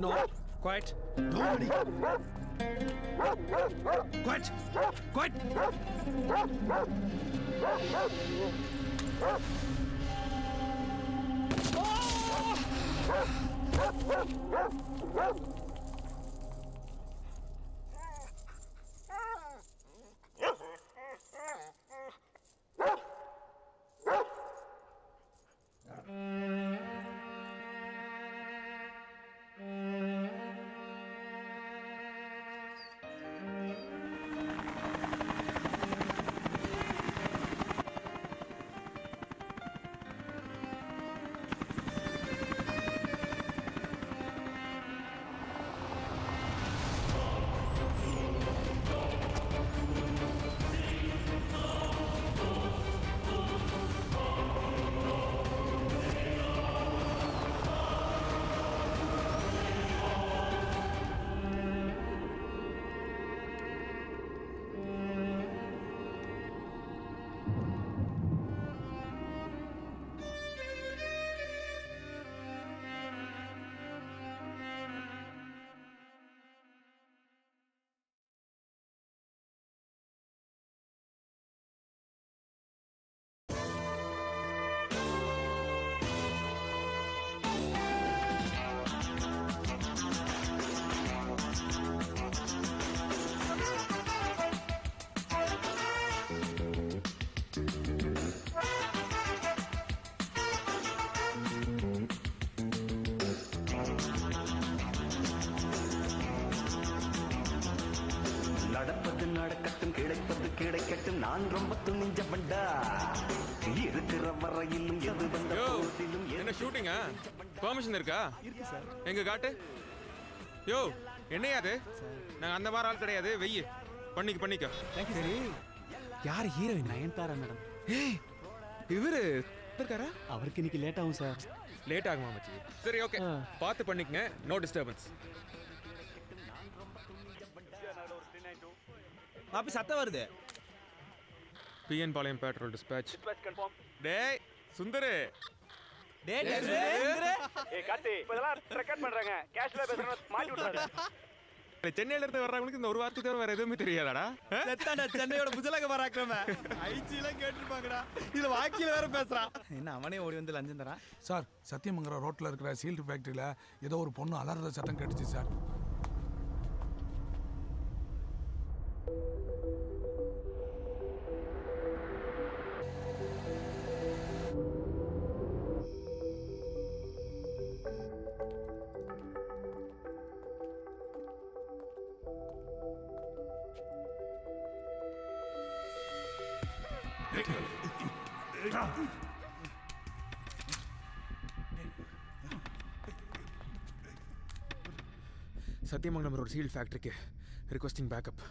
No. Quiet. Nobody. Quiet. Quiet. நடப்பது நடக்கட்டும், கிடைப்பது கிடைக்கட்டும், நான் ரொம்ப துணிஞ்சவன்டா. இருக்கிற வரையிலும் எது வந்த போதிலும் என்ன ஷூட்டிங்கா? பெர்மிஷன் இருக்கா? இருக்கு சார். எங்க காட்டு. யோ என்னையா அது? நாங்க அந்த மாதிரி ஆள் கிடையாது. வெய்யு பண்ணிக்க. தேங்க்யூ. சரி, யார் ஹீரோயின்? நயன்தாரா மேடம். ஏய் இவரு இருக்காரா? அவருக்கு இன்னைக்கு லேட் ஆகும் சார். லேட் ஆகுமா மச்சி? சரி ஓகே, பார்த்து பண்ணிக்கங்க. No disturbance. மாப்பி சத்தம் வருது. பிஎன் பாளையம் பெட்ரோல் டிஸ்பேட்ச். டேய் சுந்தரு. டேய் ஏய் கார்த்தி, இப்போதெல்லாம் ரெக்கார்ட் பண்றாங்க. கேஷ்ல பேசுறத மாட்டி விட்டுறாங்க. சென்னையில இருந்து வர்றவங்களுக்கு இந்த ஒரு வார்த்தை தவிர வேற எதுவுமே தெரியாதாடா? செத்தாண்டா சென்னையோட முஜலக பராக்கிரம. ஐஜிலாம் கேட்டிருப்பாங்கடா. இதுல வாக்கில வேற பேசுறான். என்ன அவனே ஓடி வந்து லஞ்சம் தரான். சார், சத்தியமங்கலம் ரோட்டில் இருக்கிற சீல்டு ஃபேக்ட்ரியில் ஏதோ ஒரு பொண்ணு அலறத சத்தம் கேட்டுச்சு சார். சத்தியமங்கலம் ரோட் சீல் ஃபேக்டரிக்கு ரிக்வெஸ்டிங் பேக்கப்.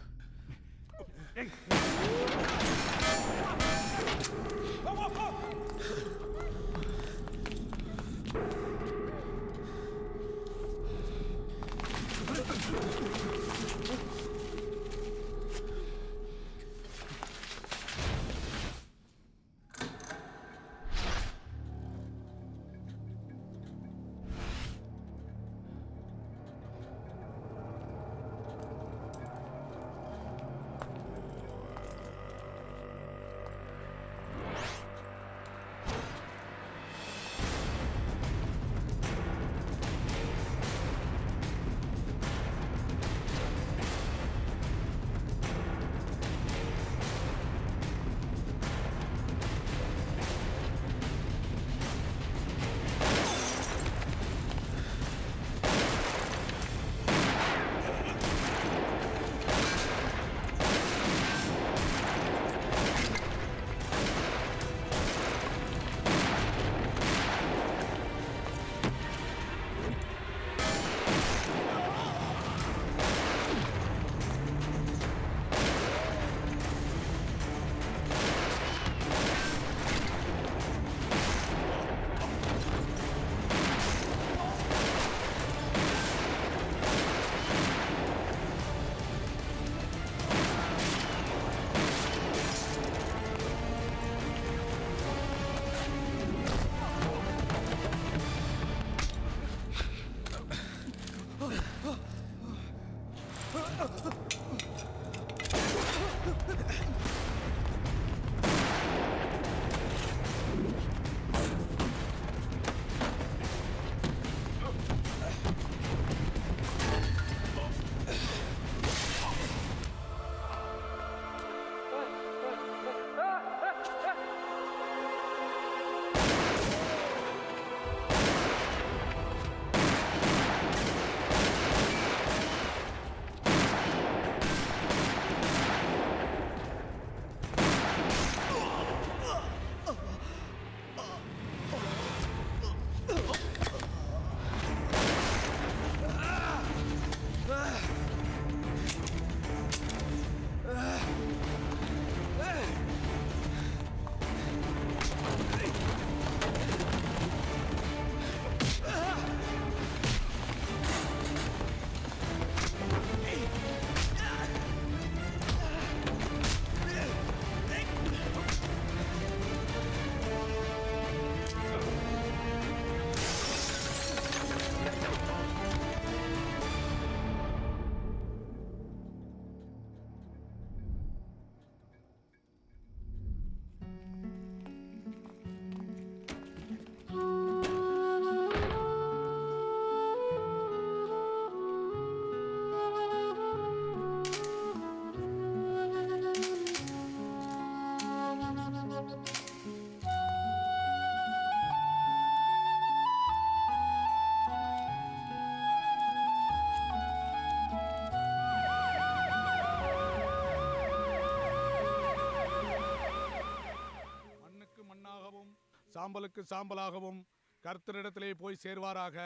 சாம்பலுக்கு சாம்பலாகவும் கர்த்தரிடத்திலே போய் சேர்வாராக.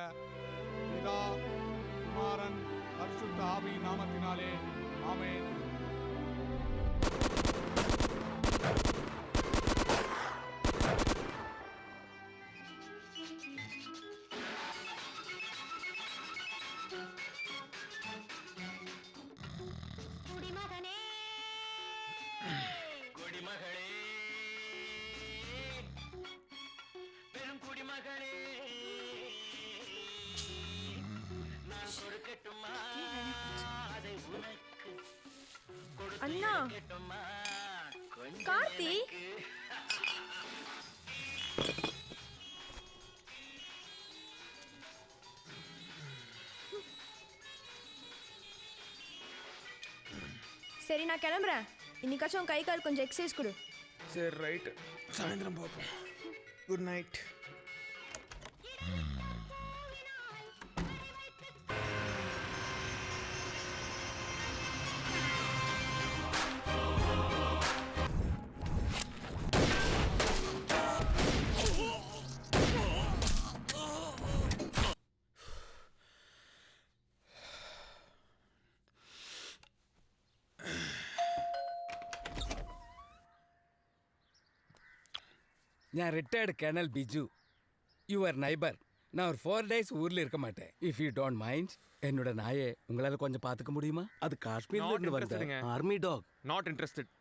பிதா, குமாரன், பரிசுத்த ஆவியின் நாமத்தினாலே ஆமென். குடிமகனே குடிமகளே பெரும் குடிமகனே நான் கொடுக்கட்டுமா அதை உனக்கு அண்ணா கார்த்தி சரி நான் கிளம்புறேன். இன்னைக்காச்சும் கை கால் கொஞ்சம் எக்ஸசைஸ் கொடு. சரி ரைட்டு, சாயந்தரம் பார்ப்போம். Good night. நான் retired colonel Biju, your neighbour. நான் ஒரு 4 days ஊரில் இருக்க மாட்டேன். இஃப் யூ டோன்ட் மைண்ட், என்னோட நாயை உங்களால் கொஞ்சம் பார்த்துக்க முடியுமா? அது காஷ்மீர்ல இருந்து வருது, army dog. Not interested.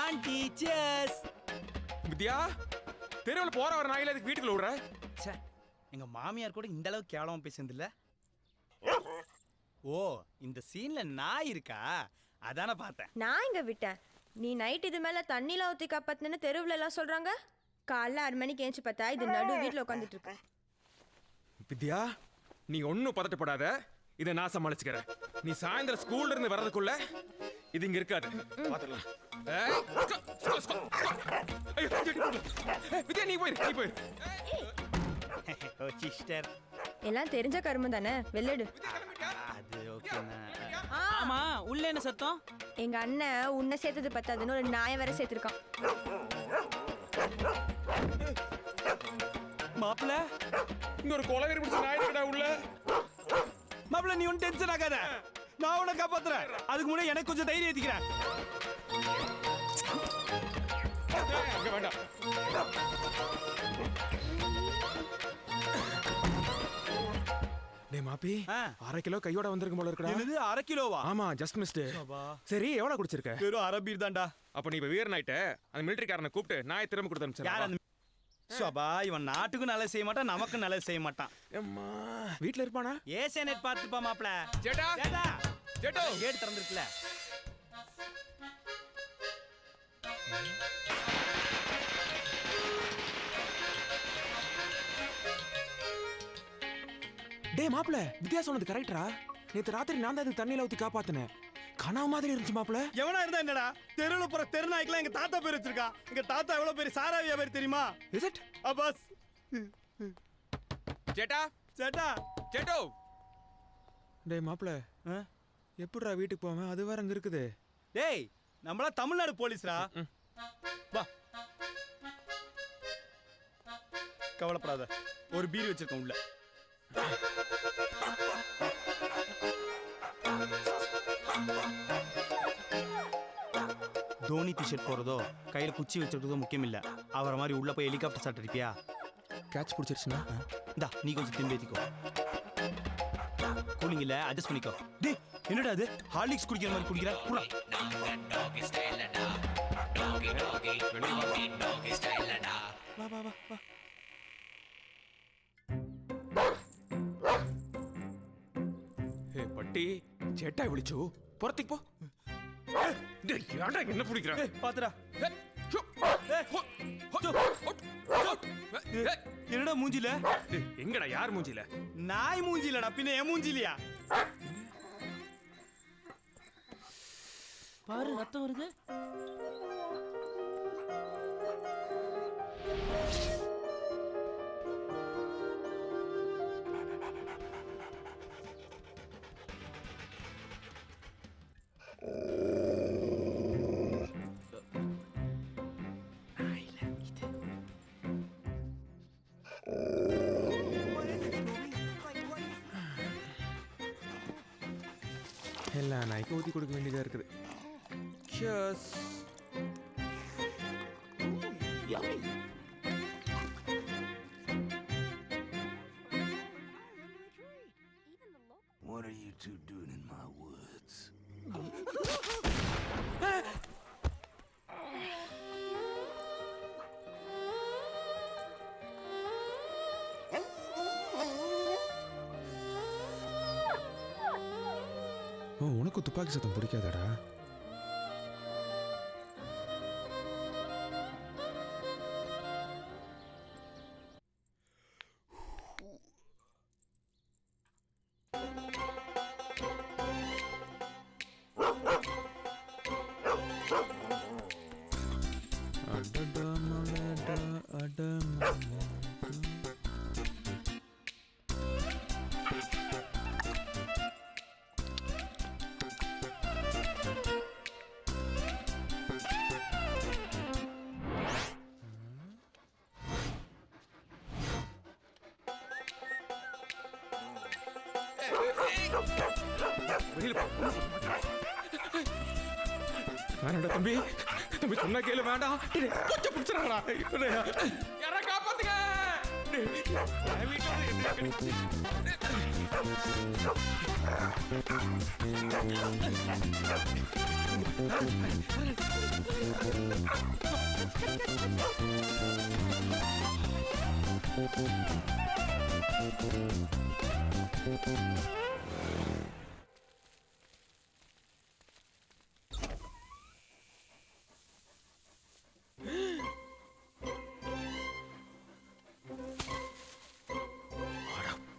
Aunty cheers. Vidya தெருவில் போற வர நாயில அதுக்கு வீட்டுக்குள்ள விடுற ச்சே, எங்க மாமியார் கூட இந்த அளவுக்கு கேவலமா பேசுனது இல்ல. ஓ, இந்த சீன்ல நாய் இருக்கா? அதான பார்த்தேன். நான் இங்க விட்டேன். நீ நைட் இது மேல தண்ணிலாம் ஊத்தி காப்பாத்துன்னு தெருவுல எல்லாம் சொல்றாங்க. காலைல 6 மணிக்கு ஏஞ்சி பார்த்தா இது நடு வீட்டுல உட்காந்துட்டு இருக்கு. வித்யா நீ ஒன்னும் பதட்டப்படாத, இதை நான் சமாளிச்சுக்கிறேன். நீ சாயந்தரம் ஸ்கூல்ல இருந்து வர்றதுக்குள்ள இது இங்க இருக்காது. பாத்துடலாம். வித்யா நீ போயிரு. ஓ சிஸ்டர், எல்லாம் தெரிஞ்ச கருமம் தானே, வெள்ளடு. அது ஓகேண்ணா. ஆமா உள்ள என்ன சத்தம்? எங்க அண்ணன் உன்னை சேர்த்தது பத்தாதுன்னு ஒரு நாயை வேற சேர்த்திருக்கான். மாப்பிள்ள, இங்க ஒரு கொலவெறி பிடிச்ச நாய் இருக்கடா உள்ள. மாப்பிள்ள நீ ஒன்னும் டென்ஷன் ஆகாத, நான் உன்னை காப்பாத்துறேன். அதுக்கு முன்னாடி எனக்கு கொஞ்சம் தைரியம் ஏத்திக்கிறேன். அங்க வேண்டாம். டேய் மாப்பி, 1/2 கிலோ கையோட வந்திருக்கும் போல இருக்கடா. என்னது 1/2 கிலோவா? ஆமா, ஜஸ்ட் மிஸ்ட். சரி, எவ்வளவு குடிச்சிருக்க? வெறும் 1/2 பீர் தான்டா. அப்ப நீ இப்ப வீரன் ஆயிட்ட. அந்த மிலிட்டரிக்காரனை கூப்பிட்டு நாயை திரும்ப கொடுத்து யார் அனுப்பிச்சு. அந்த சபா? இவன் நாட்டுக்கும் நல்லது செய்ய மாட்டான், நமக்கும் நல்லது செய்ய மாட்டான். அம்மா, வீட்ல இருப்பானா? ஏசே நெட் பார்த்துப்பா மாப்பிள்ள. ஜேட்டா ஜேட்டா, ஜேட்டோ கேட் திறந்துருக்குல. டேய் மாப்ள, வித்யா சொன்னது கரெக்டா? நேத்து ராத்திரி நான் தான் இதுக்கு தண்ணியில ஊத்தி காப்பாத்தினேன். கனவு மாதிரி இருந்துச்சு மாப்ள. எவனா இருந்தா என்னடா? தெருவுல போற தெருநாய்க்கெல்லாம் எங்க தாத்தா பேர் வச்சிருக்கா. எங்க தாத்தா எவ்வளவு பெரிய சாராவியா பேர் தெரியுமா? Is it? அப்பாஸ். ஜேட்டா சேட்டா, ஜேட்டோ. டேய் மாப்ள, எப்படிடா வீட்டுக்கு போவேன்? அது வேற அங்க இருக்குது. டேய் நம்மளா தமிழ்நாடு போலீஸ்ரா. வா, கவலைப்படாத, ஒரு பீர் வச்சிருக்கோம் உள்ள. தோனி டிஷர்ட் போறதோ கையில குச்சி வச்சிருக்கதோ முக்கியம் இல்ல. அவரை மாதிரி உள்ள போய் ஹெலிகாப்டர் ஷாட் அடிப்பியா? கேட்ச் பிடிச்சிருச்சுனா இந்தா நீ கொஞ்சம் திரும்பி ஏத்திக்கோ. கூலிங் இல்ல, அட்ஜஸ்ட் பண்ணிக்கோ. டேய் என்னடா அது? ஹார்லிக்ஸ் குடிக்கிற மாதிரி குடிக்கிற? புறா. வா வா வா வா. ஹே பட்டி, ஜேட்டா விളിച്ചു. புறத்துக்கு போ. டேய் யாரடா என்ன பிடிக்குற? ஏய் பாத்துடா. என்னடா மூஞ்சில? டேய் எங்கடா யார் மூஞ்சில? நாய் மூஞ்சிலடா, பின்ன என் மூஞ்சிலியா? பாரு ரத்தம் வருது. எல்லா நாய்க்கும் ஊத்தி கொடுக்க வேண்டியதா இருக்குது. Cheers. What are you two doing in my woods? உனக்கு துப்பாக்கி சத்தம் பிடிக்காதடா? வேணாடா தம்பி, தம்பி சொன்னா கேளு. வேண்டாம், கொஞ்சம் பிடிச்சிடா. யாரா காப்பாத்துங்க. என் வீட்டுல வந்து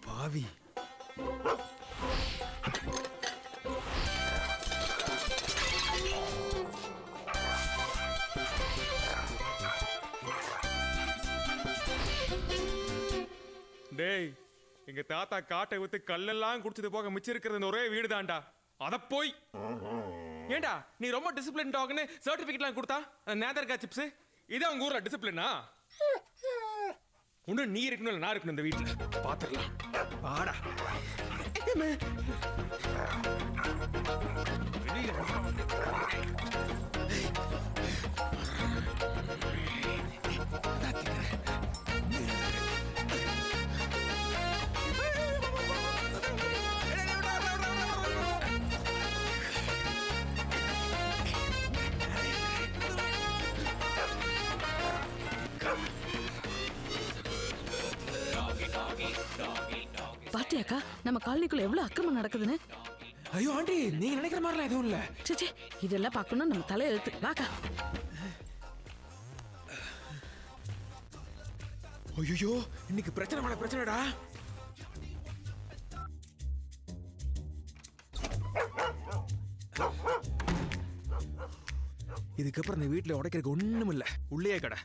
பாவி. டேய், எங்க தாத்தா காட்டை வித்து கல்லெல்லாம் குடிச்சது போக மிச்சம் இருக்கிறது இந்த ஒரே வீடு தான்டா. அத போய் ஏண்டா நீ ரொம்ப டிசிப்ளின் டாக்னு சர்டிபிகேட்லாம் கொடுத்தா நேதர்கா சிப்ஸ் இதான் உங்க ஊர்ல டிசிப்ளினா? ஒண்ணு நீ இருக்கணும் இல்ல நான் இருக்கணும் இந்த வீட்டுல. பாத்துக்கலாம் வாடா. பாத்தியாக்கா நம்ம காலனிக்குள்ள எவ்வளவு அக்கிரமம் நடக்குதுன்னு? ஐயோ ஆண்டி, நீங்க நினைக்கிற மாதிரிலாம் எதுவும் இல்ல. சே இதெல்லாம் பார்க்கணும் நம்ம தலையெழுத்து. வாக்கா. ஐயோ இன்னைக்கு பிரச்சனை மேல பிரச்சனைடா. இதுக்கப்புறம் இந்த வீட்டுல உடைக்கிறதுக்கு ஒண்ணும் இல்ல. உள்ளே கடை.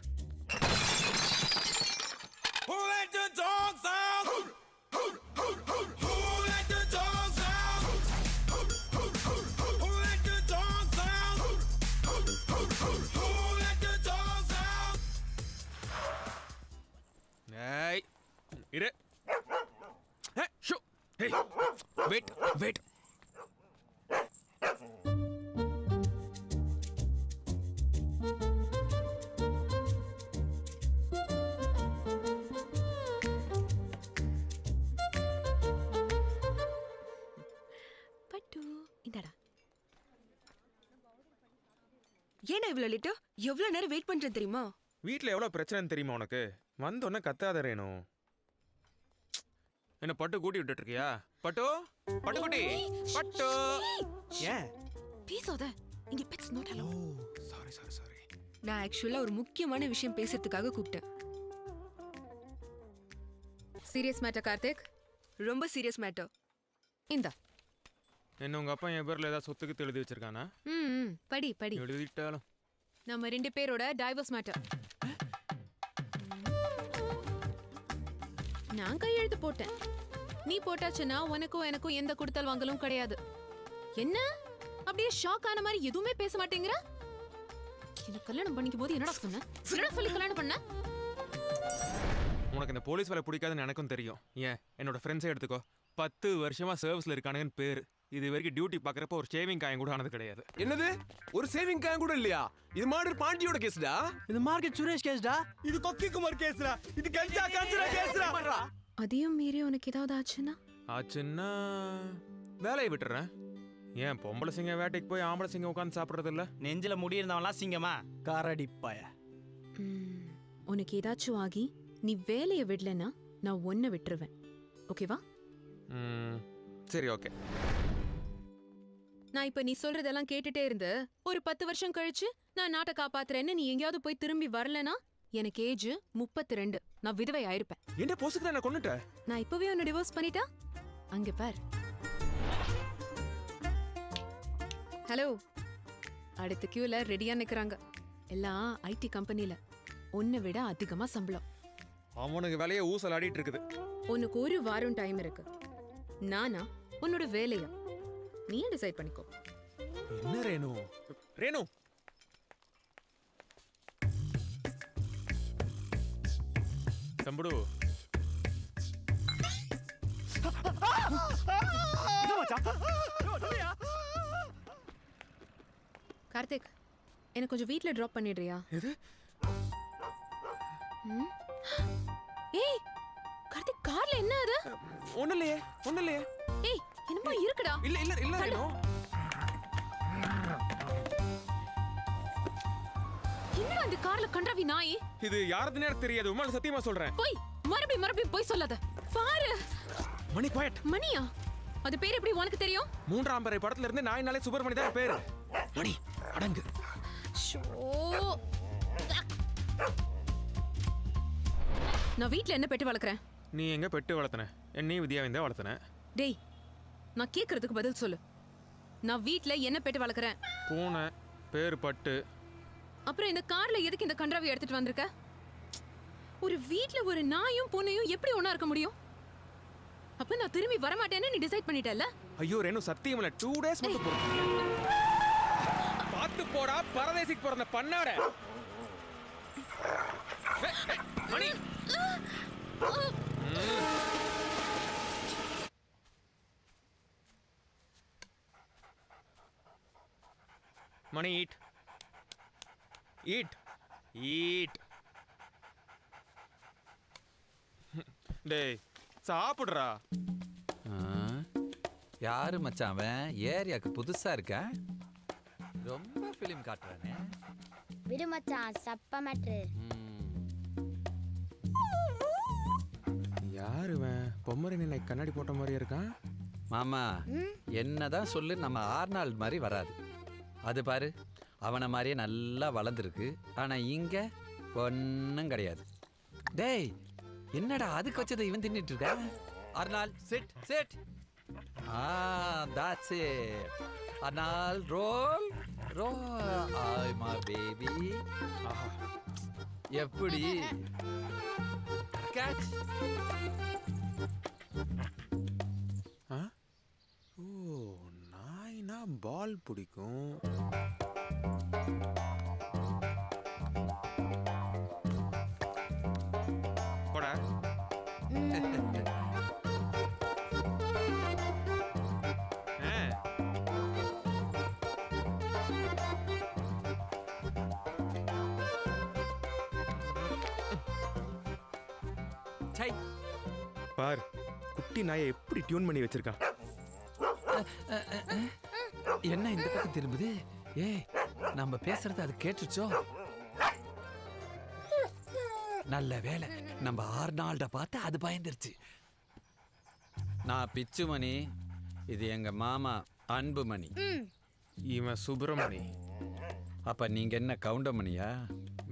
இரு. ஷோ. ஹே. வெயிட். பட்டு இந்தடா. ஏன்னா இவ்வளவு லேட்டு? எவ்வளவு நேரம் வெயிட் பண்றேன் தெரியுமா? வீட்ல எவ்வளவு பிரச்சனைன்னு தெரியுமா உனக்கு? வந்தோடனே கத்தாத ரேணும். என்ன பட்டு கூட்டி விட்டுட்டு இருக்கியா? பட்டுக்குட்டி பட்டு. ஏன் பேசாத. இங்க பெட்ஸ் நாட் அலோ. சாரி. நான் ஆக்சுவலா ஒரு முக்கியமான விஷயம் பேசுறதுக்காக கூப்பிட்டேன். Serious matter Karthik. ரொம்ப சீரியஸ் மேட்டர். இந்தா. என்ன உங்க அப்பா என் பேர்ல ஏதாவது சொத்துக்கு எழுதி வச்சிருக்கானா? படி. எழுதிட்டாலும் நம்ம 2 பேரோட டைவர்ஸ் மேட்டர். நான் கையெழுத்து போட்டேன். நீ போட்டாச்சுன்னா உனக்கும் எனக்கும் எந்த கொடுத்தல் வாங்கலும் கிடையாது. என்ன அப்படியே ஷாக் ஆன மாதிரி எதுவுமே பேச மாட்டேங்கிற? எனக்கு கல்யாணம் பண்ணிக்கும் போது என்னடா சொன்ன? என்னடா சொல்லி கல்யாணம் பண்ண? உனக்கு இந்த போலீஸ் வேலை பிடிக்காதுன்னு எனக்கும் தெரியும். ஏன் என்னோட ஃப்ரெண்ட்ஸே எடுத்துக்கோ. 10 வருஷமா சர்வீஸ்ல இருக்கானுங்கன்னு பேரு. இது வரைக்கும் டியூட்டி பாக்குறப்ப ஒரு சேவிங் காயம் கூட ஆனது கிடையாது. என்னது? ஒரு சேவிங் காயம் கூட இல்லையா? இது மாடர் பாண்டியோட கேஸ்டா? இது மார்க்கெட் சுரேஷ் கேஸ்டா? இது கொக்கி குமார் கேஸ்டா? இது கஞ்சா காஞ்சனா கேஸ்டா? அதையும் மீறி உனக்கு ஏதாவது ஆச்சுன்னா வேலையை விட்டுறேன். ஏன் பொம்பளை சிங்க வேட்டைக்கு போய் ஆம்பளை சிங்க உட்காந்து சாப்பிடுறது இல்ல? நெஞ்சில முடி இருந்தவன்லாம் சிங்கமா? காரடிப்பாய. உனக்கு ஏதாச்சும் ஆகி நீ வேலையை விடலன்னா நான் ஒன்ன விட்டுருவேன். ஓகேவா? சரி ஓகே. நான் இப்ப நீ சொல்றதெல்லாம் கேட்டுட்டே இருந்து ஒரு 10 வருஷம் கழிச்சு நான் நாட்டை காப்பாத்துறேன்னு நீ எங்கேயாவது போய் திரும்பி வரலனா எனக்கு ஏஜ் 32. நான் விதவை ஆயிருப்பேன். என்ன போசுக்கு நான் கொன்னுட்டேன். நான் இப்பவே உன்னை டிவோர்ஸ் பண்ணிட்டா அங்க பார். ஹலோ, அடுத்த கியூல ரெடியா நிக்கிறாங்க. எல்லாம் ஐடி கம்பெனில. உன்னை விட அதிகமா சம்பளம். அவனுக்கு வேலையை ஊசல் ஆடிட்டு இருக்குது. உனக்கு 1 வாரம் டைம் இருக்கு. நானா உன்னோட வேலையா? நீ டிசைட் பண்ணிக்கோ. என்ன ரேணு தம்புடு. கார்த்திக், எனக்கு கொஞ்சம் வீட்ல டிராப் பண்ணிடுறியா? எது? ஏய் கார்த்திக் கார்ல என்ன அது? ஒண்ணும் இல்லையே ஏய் என்னமோ இருக்குடா. இல்ல ரேணு. என்னடா அந்த கார்ல கண்டவி நாய்? இது யாருதுன்னு எனக்கு தெரியாது, உமால சத்தியமா சொல்றேன். போய் மறுபடியும் போய் சொல்லாத. பாரு மணி குவைட். மணியா? அது பேர் எப்படி உனக்கு தெரியும்? மூன்றாம் பிறை படத்துல இருந்து நாயினாலே சுப்பிரமணி தான் பேரு. மணி அடங்கு. ஷோ. நான் வீட்ல என்ன பெட்டு வளர்க்கறேன்? நீ எங்க பெட்டு வளர்த்தன? என்னையும் வித்யாவையும் தான் வளர்த்தன. டேய் நான் கேக்குறதுக்கு பதில் சொல்லு. நான் வீட்ல என்ன பெட்டு வளர்க்கறேன்? பூனை, பேரு பட்டு. அப்புறம் இந்த கார்ல எதுக்கு இந்த கன்றாவை எடுத்துட்டு வந்திருக்க? ஒரு வீட்ல ஒரு நாயும் பூனையும் எப்படி ஒண்ணா இருக்க முடியும்? அப்ப நான் திரும்பி வர மாட்டேன்னு நீ டிசைட் பண்ணிட்டல்ல? ஐயோ ரேணு சத்தியம் இல்ல, 2 days மட்டும் போறோம். பாத்து போடா பரதேசிக்கு பிறந்த பண்ணாட. மணி மணி ஈட். டேய் சாப்பிடுறா. யாரு மச்சான் அவன்? ஏரியாக்கு புதுசா இருக்க, ரொம்ப ஃபிலிம் காட்டுறானே. விடு மச்சான், சப்ப மேட்ரு. யாரு இவன்? பொம்மரி நினை கண்ணாடி போட்ட மாதிரி இருக்கான். மாமா என்னதான் சொல்லு, நம்ம ஆர்னால்ட் மாதிரி வராது. அது பாரு, அவனை மாதிரியே நல்லா வளர்ந்துருக்கு. ஆனா இங்க ஒன்னும் கிடையாது. டேய் என்னடா அதுக்கு வச்சதை இவன் தின்னுட்டு இருக்க? Arnold sit. That's it. Arnal, roll. Ay, my baby. எப்படி? Catch. ஓ நாய்னா பால் பிடிக்கும். போடா. பார் குட்டி நாயை எப்படி டியூன் பண்ணி வச்சிருக்கான். என்ன இந்த பக்கம் திரும்புது? ஏய் நம்ம பேசுறது அது கேட்டுச்சோ? நல்ல வேலை நம்ம ஆர்னால்ட பார்த்து அது பயந்துருச்சு. நான் பிச்சுமணி, இது எங்க மாமா அன்புமணி. இவன் சுப்பிரமணி. அப்ப நீங்க என்ன கவுண்டமணியா?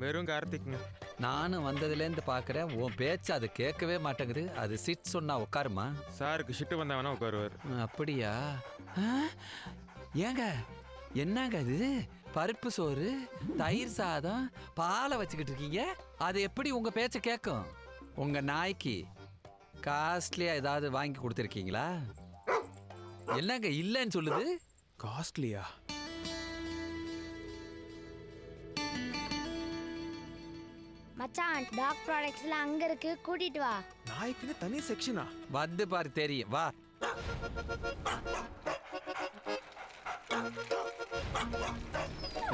வெறும் கார்த்திக்ங்க. நானும் வந்ததுலேருந்து பார்க்குறேன், உன் பேச்சு அது கேட்கவே மாட்டேங்குது. அது சிட் சொன்னா உட்காருமா? சாருக்கு ஷிட்டு வந்தா வேணா உட்காருவார். அப்படியா? ஏங்க என்னங்க இது? பருப்பு சோறு, தயிர் சாதம், பாலை வச்சுக்கிட்டு இருக்கீங்க. அது எப்படி உங்க பேச்ச கேட்கும்? உங்க நாய்க்கு காஸ்ட்லியா ஏதாவது வாங்கி கொடுத்துருக்கீங்களா? என்னங்க இல்லைன்னு சொல்லுது? காஸ்ட்லியா? மச்சான் டாக் ப்ராடக்ட்ஸ்ல அங்க இருக்கு, கூட்டிட்டு வா. நாய்க்குன்னு தனி செக்ஷனா? வந்து பாரு தெரியும், வா.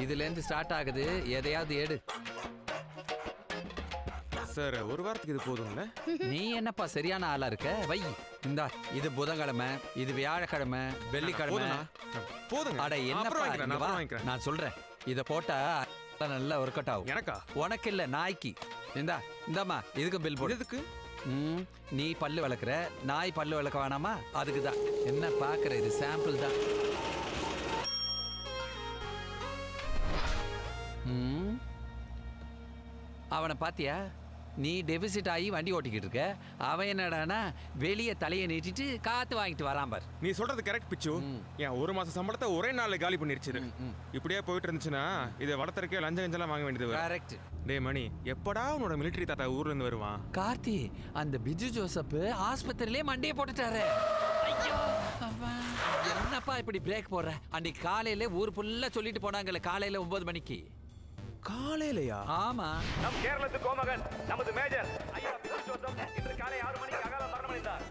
இதுல இருந்து ஸ்டார்ட் ஆகுது, எதையாவது எடு. சார் ஒரு வாரத்துக்கு இது போதும்ல? நீ என்னப்பா சரியான ஆளா இருக்க? வை இந்தா, இது புதன்கிழமை, இது வியாழக்கிழமை, வெள்ளிக்கிழமை. போதுங்க. அட என்னப்பா இங்க வா. நான் சொல்றேன், இத போட்டா நல்லா ஒர்க் அவுட் ஆகும். எனக்கா? உனக்கு இல்ல, நாய்க்கு. இந்தாம்மா இதுக்கு பில் போடு. எதுக்கு? நீ பல்லு விளக்குற, நாய் பல்லு விளக்க வேணாமா? அதுக்கு தான். என்ன பாக்குற, இது சாம்பிள் தான். அவனை பாத்தியா? நீ டெபிசிட் ஆகி வண்டி ஓட்டிக்கிட்டு இருக்க, அவன் என்னடானா வெளியே தலையை நீட்டிட்டு காத்து வாங்கிட்டு வரான் பார். நீ சொல்றது கரெக்ட் பிச்சு. என் 1 மாச சம்பளத்தை ஒரே நாள்ல காலி பண்ணிருச்சு. இப்படியே போயிட்டு இருந்துச்சுன்னா இதை வளர்த்துறக்கே லஞ்சம் வாங்க வேண்டியது. கரெக்ட். டே மணி, எப்படா உன்னோட மிலிட்டரி தாத்தா ஊர்ல இருந்து வருவான்? கார்த்தி, அந்த பிஜு ஜோசப் ஆஸ்பத்திரியிலே மண்டையை போட்டுட்டாரு. என்னப்பா இப்படி பிரேக் போடுற? அன்னைக்கு காலையில ஊர் ஃபுல்லா சொல்லிட்டு போனாங்கல்ல, காலையில 9 மணிக்கு. காலையிலயா? ஆமா. நம் கேரளத்து கோமகன் நமது மேஜர் ஐயா பிச்சு ஜோசப் இன்று காலை 6 மணிக்கு அகால மரணமடைந்தார்.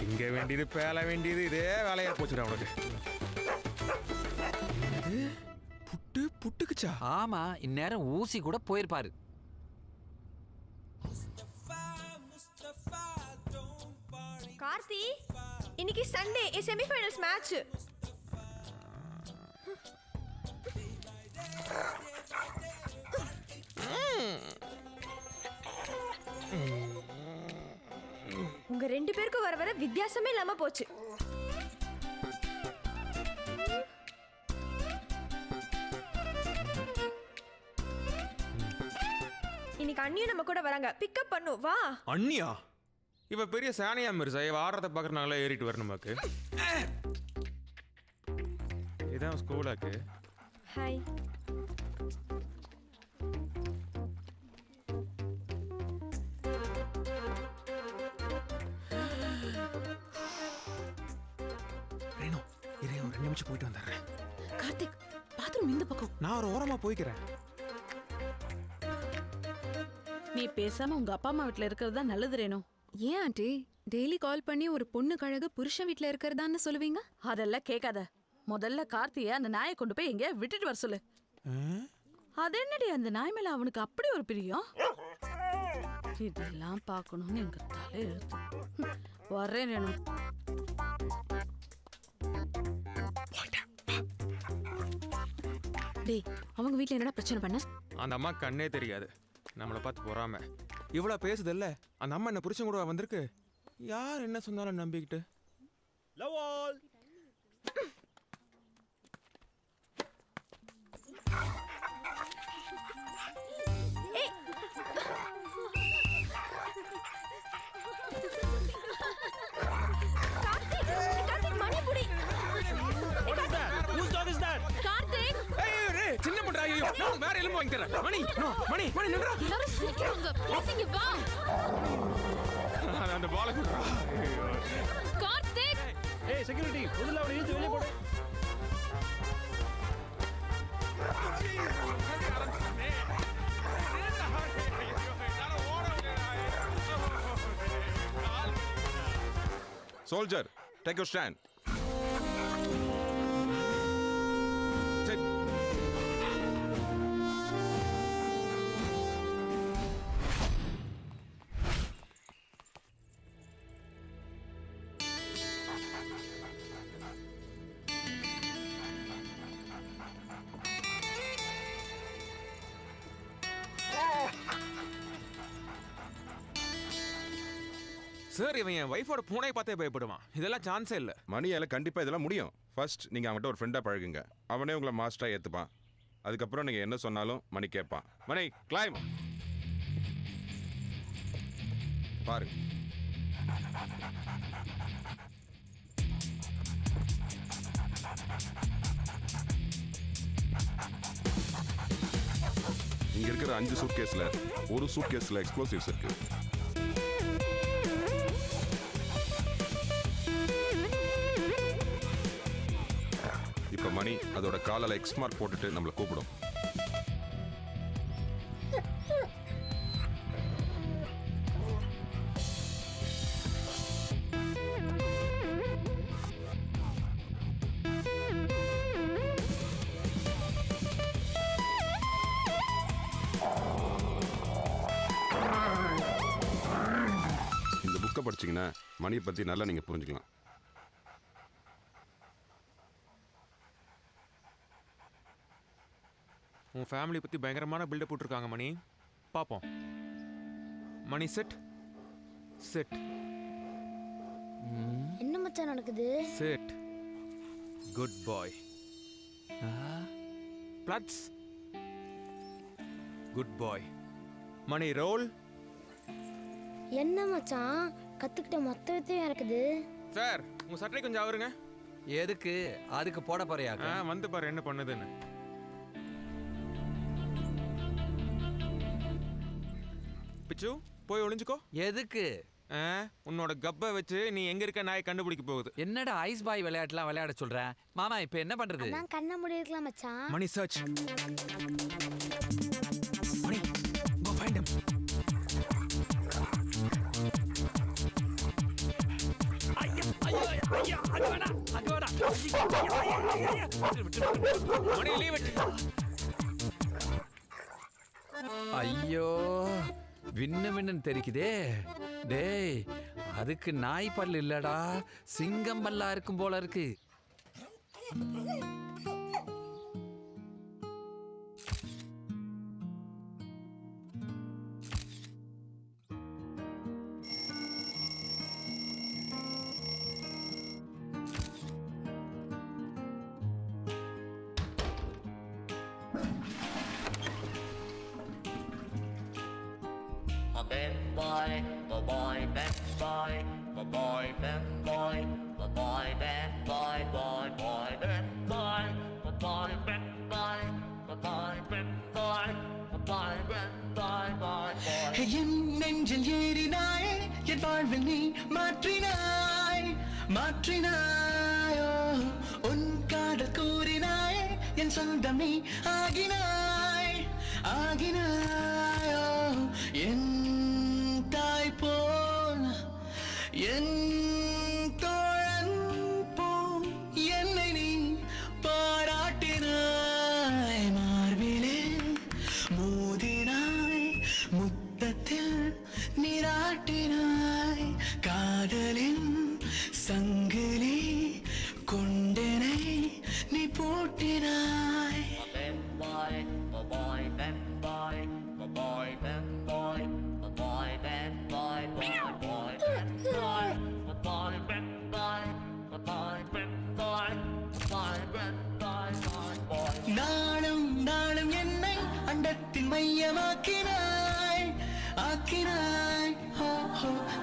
இங்க வேண்டியது பேல வேண்டியது இதே வேலையா போச்சுடா உனக்கு. போச்சா? ஆமா, இந்நேரம் ஊசி கூட போயிருப்பாரு. கார்த்தி, இன்னைக்கு சண்டே செமிஃபைனல்ஸ் மேட்ச். உங்க 2 பேருக்கும் வர வர வித்தியாசமே இல்லாம போச்சு. இன்னைக்கு அண்ணியும் நம்ம கூட வராங்க. பிக்கப் பண்ணு வா. அண்ணியா? இவ பெரிய சானியா மிர்சா. இவ ஆடுறத பார்க்கறனால ஏறிட்டு வரணும் நமக்கு. இதான் ஸ்கூலாக்கு. ஹாய். ரேணு, இரு, ஒரு 2 நிமிஷம் போயிட்டு வந்துடுறேன். கார்த்திக் பாத்ரூம் இந்த பக்கம். நான் ஒரு ஓரமா போய்க்கிறேன். நீ பேசாம உங்க அப்பா அம்மா வீட்ல இருக்கிறது தான் நல்லது ரேணு. ஏன் ஆண்டி டெய்லி கால் பண்ணி ஒரு பொண்ணு கழகு புருஷன் வீட்ல இருக்கிறதான்னு சொல்லுவீங்க? அதெல்லாம் கேட்காத. முதல்ல கார்த்திய அந்த நாயை கொண்டு போய் எங்க விட்டுட்டு வர சொல்லு. அது என்னடி அந்த நாய் மேல அவனுக்கு அப்படி ஒரு பிரியம்? இதெல்லாம் பார்க்கணும்னு எங்க தலை எழுத்து. வரேன் ரேணு. டேய், அவங்க வீட்ல என்னடா பிரச்சனை பண்ண? அந்த அம்மா கண்ணே தெரியாது. நம்மளை பார்த்து போறாம இவ்வளோ பேசுதில்ல. அந்த அம்மா என்ன புருஷன் கூட வந்திருக்கு. யார் என்ன சொன்னாலும் நம்பிக்கிட்டு. Love all. சின்ன முட்டா, ஐயோ, நான் வேற எலும்பு வாங்கி தரேன். மணி, மணி, மணி நின்றா. எல்லாரும் சீக்கிரம் வாங்க. ப்ளீஸ் இங்க வா. அந்த பால குடுறா. கார்த்திக். ஏய் செக்யூரிட்டி, முதல்ல அவனை இழுத்து வெளிய போடு. Soldier, take your stand. Sit. Sir, இவன் என் வைஃபோட பூனை பார்த்தே பயப்படுவான். இதெல்லாம் சான்ஸே இல்லை. மணியால கண்டிப்பா இதெல்லாம் முடியும். ஃபர்ஸ்ட் நீங்க அவன்கிட்ட ஒரு ஃப்ரெண்டா பழகுங்க. அவனே உங்களை மாஸ்டரா ஏத்துப்பான். அதுக்கப்புறம் நீங்க என்ன சொன்னாலும் மணி கேட்பான். மணி கிளைம் பாரு. இங்க இருக்கிற 5 சூட்கேஸ்ல ஒரு சூட்கேஸ்ல எக்ஸ்ப்ளோசிவ்ஸ் இருக்கு. இப்ப மணி அதோட காலால எக்ஸ் மார்க் போட்டுட்டு நம்மளை கூப்பிடும். இந்த புக்கை படிச்சீங்கன்னா மணியை பத்தி நல்லா நீங்க புரிஞ்சுக்கலாம். உன் ஃபேமிலி பற்றி பயங்கரமான பில்டப் போட்டிருக்காங்க மணி. பார்ப்போம். மணி செட் செட். என்ன மச்சான் நடக்குது? செட். குட் பாய். பிளட்ஸ். குட் பாய். மணி ரோல். என்ன மச்சான் கத்துக்கிட்ட மொத்த வித்தையும் இருக்குது. சார், உங்க சட்டை கொஞ்சம் அவருங்க. எதுக்கு? அதுக்கு போட போறியா? வந்து பாரு என்ன பண்ணுதுன்னு. பிச்சு, போய் ஒளிஞ்சுக்கோ. எதுக்கு? உன்னோட கப்பை வச்சு நீ எங்க இருக்க நாயை கண்டுபிடிக்க போகுது. என்னடா ஐஸ் பாய் விளையாட்டுலாம் விளையாட சொல்ற? மாமா இப்ப என்ன பண்றது? அதான் கண்ண மூடி இருக்கலாம் மச்சான். Mani search. Mani, go find him. Mani leave it. ஐயோ விண்ணு விண்ணுன்னு தெரிக்குதே. டேய் அதுக்கு நாய் பல்லு இல்லடா, சிங்கம் பல்லா இருக்கும் போல இருக்கு. என் நெஞ்சில் ஏறினாய், என் வாழ்வில் நீ மாற்றினாய், மாற்றினாயோ. உன் காதல் கூறினாய், என் சொந்தம் நீ ஆகினாய், ஆகினாயோ. என் தாய் போல் என் தோழன் போல் என்னை நீ பாராட்டினாய். மார்பிலே மோதினாய், முத்தத்தில் நீராட்டினாய். காதலின் சங்கிலி கொண்டனை நீ பூட்டினாய். நாளும் நாளும் என்னை அண்டத்தின் மையமாக்கினாய், ஆக்கினாய்.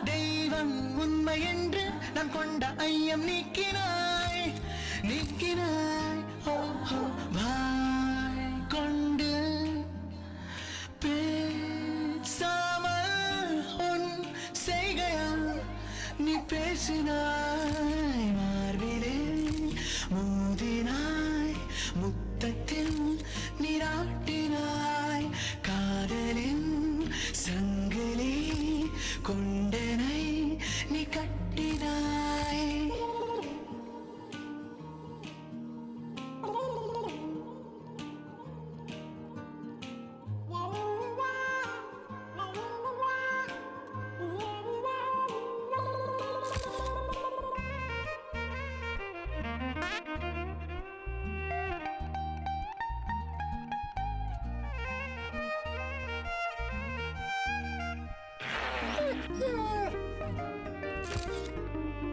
தெய்வம் உண்மை என்று நான் கொண்ட ஐயம் நீக்கினாய், நீக்கினாய். வாய் கொண்டு பேசாமல் உன் செய்கையால் நீ பேசினாய். மார்பிலே மோதினாய், முத்தத்தில் நீராட்டினாய். காதலின் சங்கிலி கொண்டனை நீ கட்டினாய்.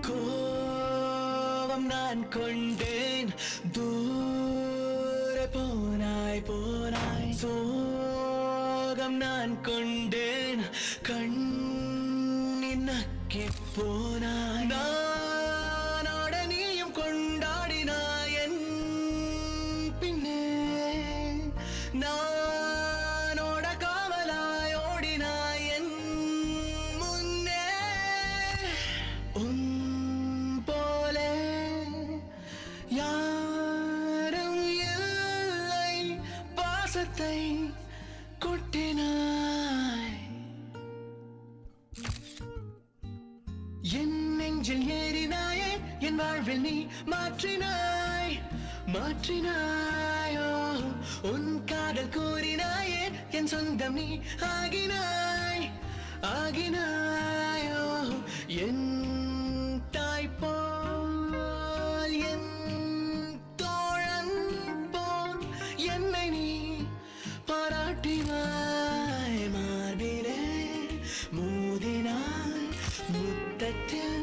கோபம் நான் கொண்டேன், தூர போனாய் போனாய். சோகம் நான் கொண்டேன், கண்ணின் நக்கி போனாய். நானோட நீயும் கொண்டாடினாய் என் பின்னே. நானோட காவலாய் ஓடினாய் என் முன்னே. உன் போலே யாரும் இல்லை, பாசத்தை கொட்டினாய். என் நெஞ்சில் ஏறினாயே, என் வாழ்வில் நீ மாற்றினாய், மாற்றினாயோ. உன் காதல் கூறினாயே, என் சொந்தம் நீ ஆகினாய், ஆகினாயோ. என் தாய் போல் என் தோழன் போல் என்னை நீ பாராட்டினாய். மார்பிலே மோதினாய், முத்தத்தில்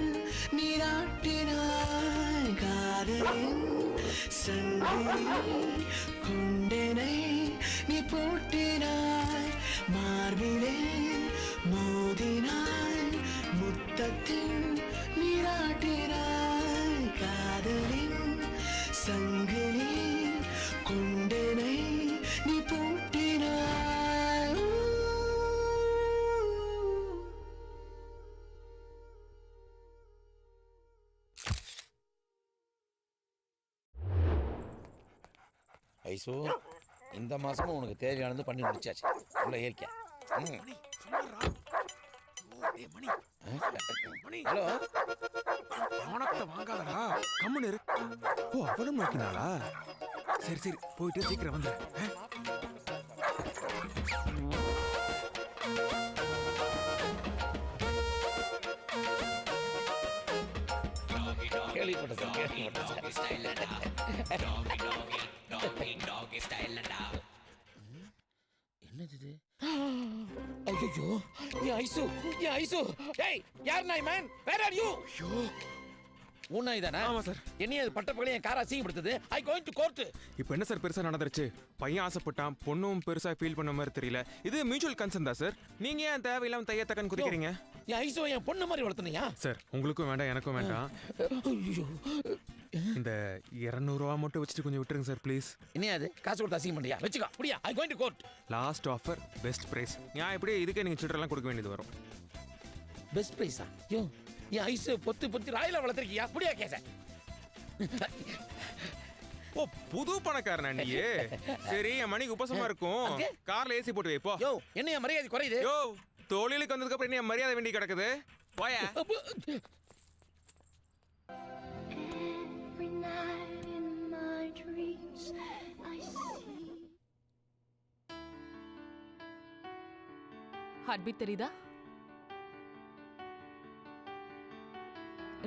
நீராட்டினாய். காதலின் சங்கிலி கொண்டனை நீ பூட்டினாய். மார்பிலே மோதினாய், முத்தத்தில் நீராட்டினாய். காதலின் சங்கிலி கொண்டனை நீ பூட்டினாய். ஐசோ, இந்த மாசமும் உனக்கு தேவையானது பண்ணி முடிச்சாச்சு. உள்ள ஏறிக்க. ஹலோ, பணத்தை வாங்காதடா, கம்முன்னு இரு. ஓ, அவளும் நோக்கினாளா? சரி சரி, போயிட்டு சீக்கிரம் வந்து. கேள்விப்பட்டேன் சார் கேள்விப்பட்டேன் சார் என்னது இது ஐயோ என் ஐசு என் ஐசு டேய் யார் நாய் மேன் வேர் ஆர் யூ உன்னை தானே ஆமா சார் என்னைய அது பட்டப்பகலே என் காரை அசிங்கப்படுத்துது ஐ கோயிங் டு கோர்ட் இப்போ என்ன சார் பெருசா நடந்துருச்சு பையன் ஆசைப்பட்டான் பொண்ணும் பெருசா ஃபீல் பண்ண மாதிரி தெரியல இது மியூச்சுவல் கன்சர்ன் தான் சார் நீங்க ஏன் தேவையில்லாம தையத்தக்கன்னு குதிக்கிறீங்க என் ஐசோ என் பொண்ணு மாதிரி வளர்த்துனியா சார் உங்களுக்கும் வேண்டாம் எனக்கும் வேண்டாம் ஐயோ இந்த 200 ரூபா மட்டும் வச்சுட்டு கொஞ்சம் விட்டுருங்க சார் ப்ளீஸ் என்ன அது காசு கொடுத்து அசிங்கம் பண்ணியா வச்சுக்கோ அப்படியா I going to court last offer best price நான் இப்படியே இதுக்கே நீங்க சில்லறலாம் கொடுக்க வேண்டியது வரும் பெஸ்ட் பிரைஸா யோ என் ஐசு பொத்து ராயில வளர்த்துருக்கியா அப்படியா கேச ஓ புது பணக்காரனா நீ சரி என் மணிக்கு உபசமா இருக்கும் கார்ல ஏசி போட்டு வை போ யோ என்ன என் மரியாதை குறையுது யோ தொழிலுக்கு வந்ததுக்கு அப்புறம் என்ன மரியாதை வேண்டி கிடக்குது போயா ஹார்ட் பீட் தெரியுதா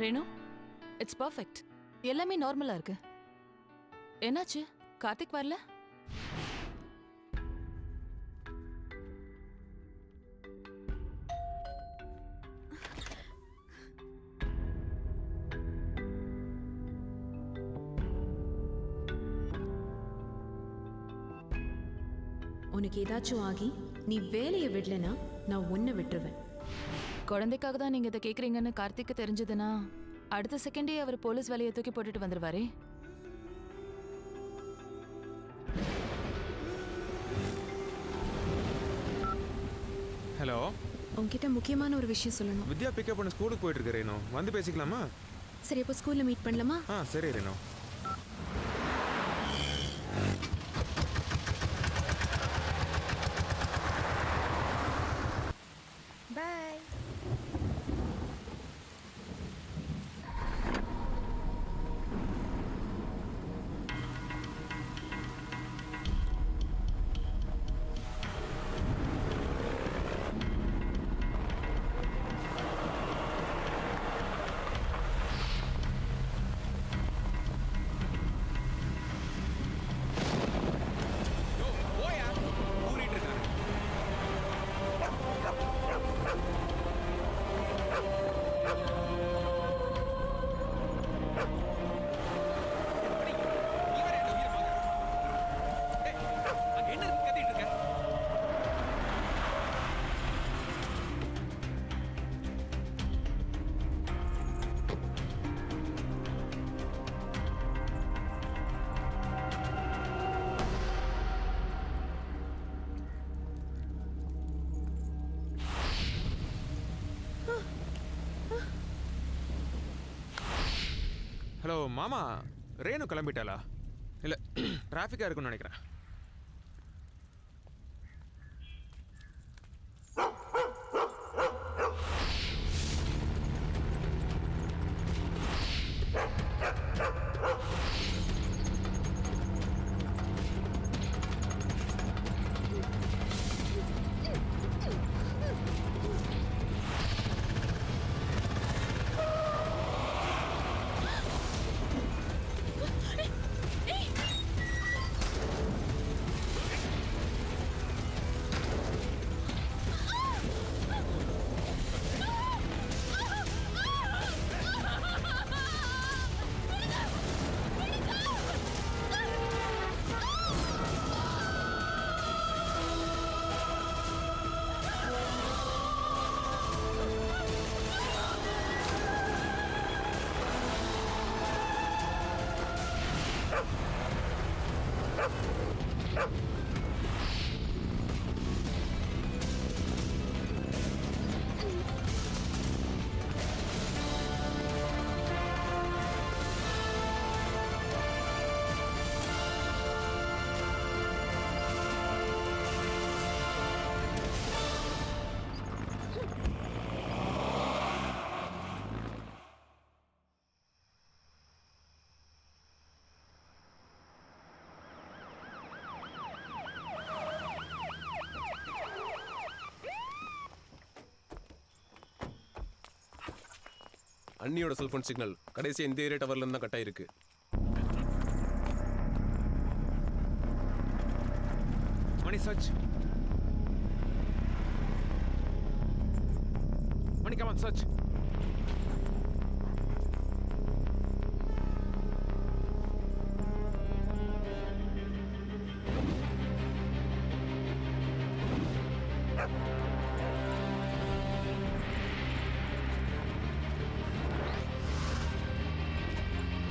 ரேணு இட்ஸ் பர்ஃபெக்ட் எல்லாமே நார்மலா இருக்கு என்னாச்சு கார்த்திக் வரல உனக்கு ஏதாச்சும் ஆகி நீ வேலையை விடலனா நான் உன்னை விட்டுருவேன் குழந்தைக்காக தான் நீங்க இதை கேக்குறீங்கன்னு கார்த்திக்கு தெரிஞ்சதுன்னா அடுத்த செகண்டே அவர் போலீஸ் வேலையை தூக்கி போட்டுட்டு வந்துருவாரே ஹலோ உன்கிட்ட முக்கியமான ஒரு விஷயம் சொல்லணும் வித்யா பிக்கப் பண்ண ஸ்கூலுக்கு போயிட்டு இருக்கு ரேனோ வந்து பேசிக்கலாமா சரி அப்போ ஸ்கூல்ல மீட் பண்ணலாமா சரி ரேனோ பாய் ஹலோ மாமா ரேணு கிளம்பிட்டாளா இல்லை டிராஃபிக்காக இருக்குன்னு நினைக்கிறேன் அண்ணியோட செல்போன் சிக்னல் கடைசி இந்த ஏரியா டவர்ல இருந்து தான் கட் ஆயிருக்கு. Mani search. Mani come on search.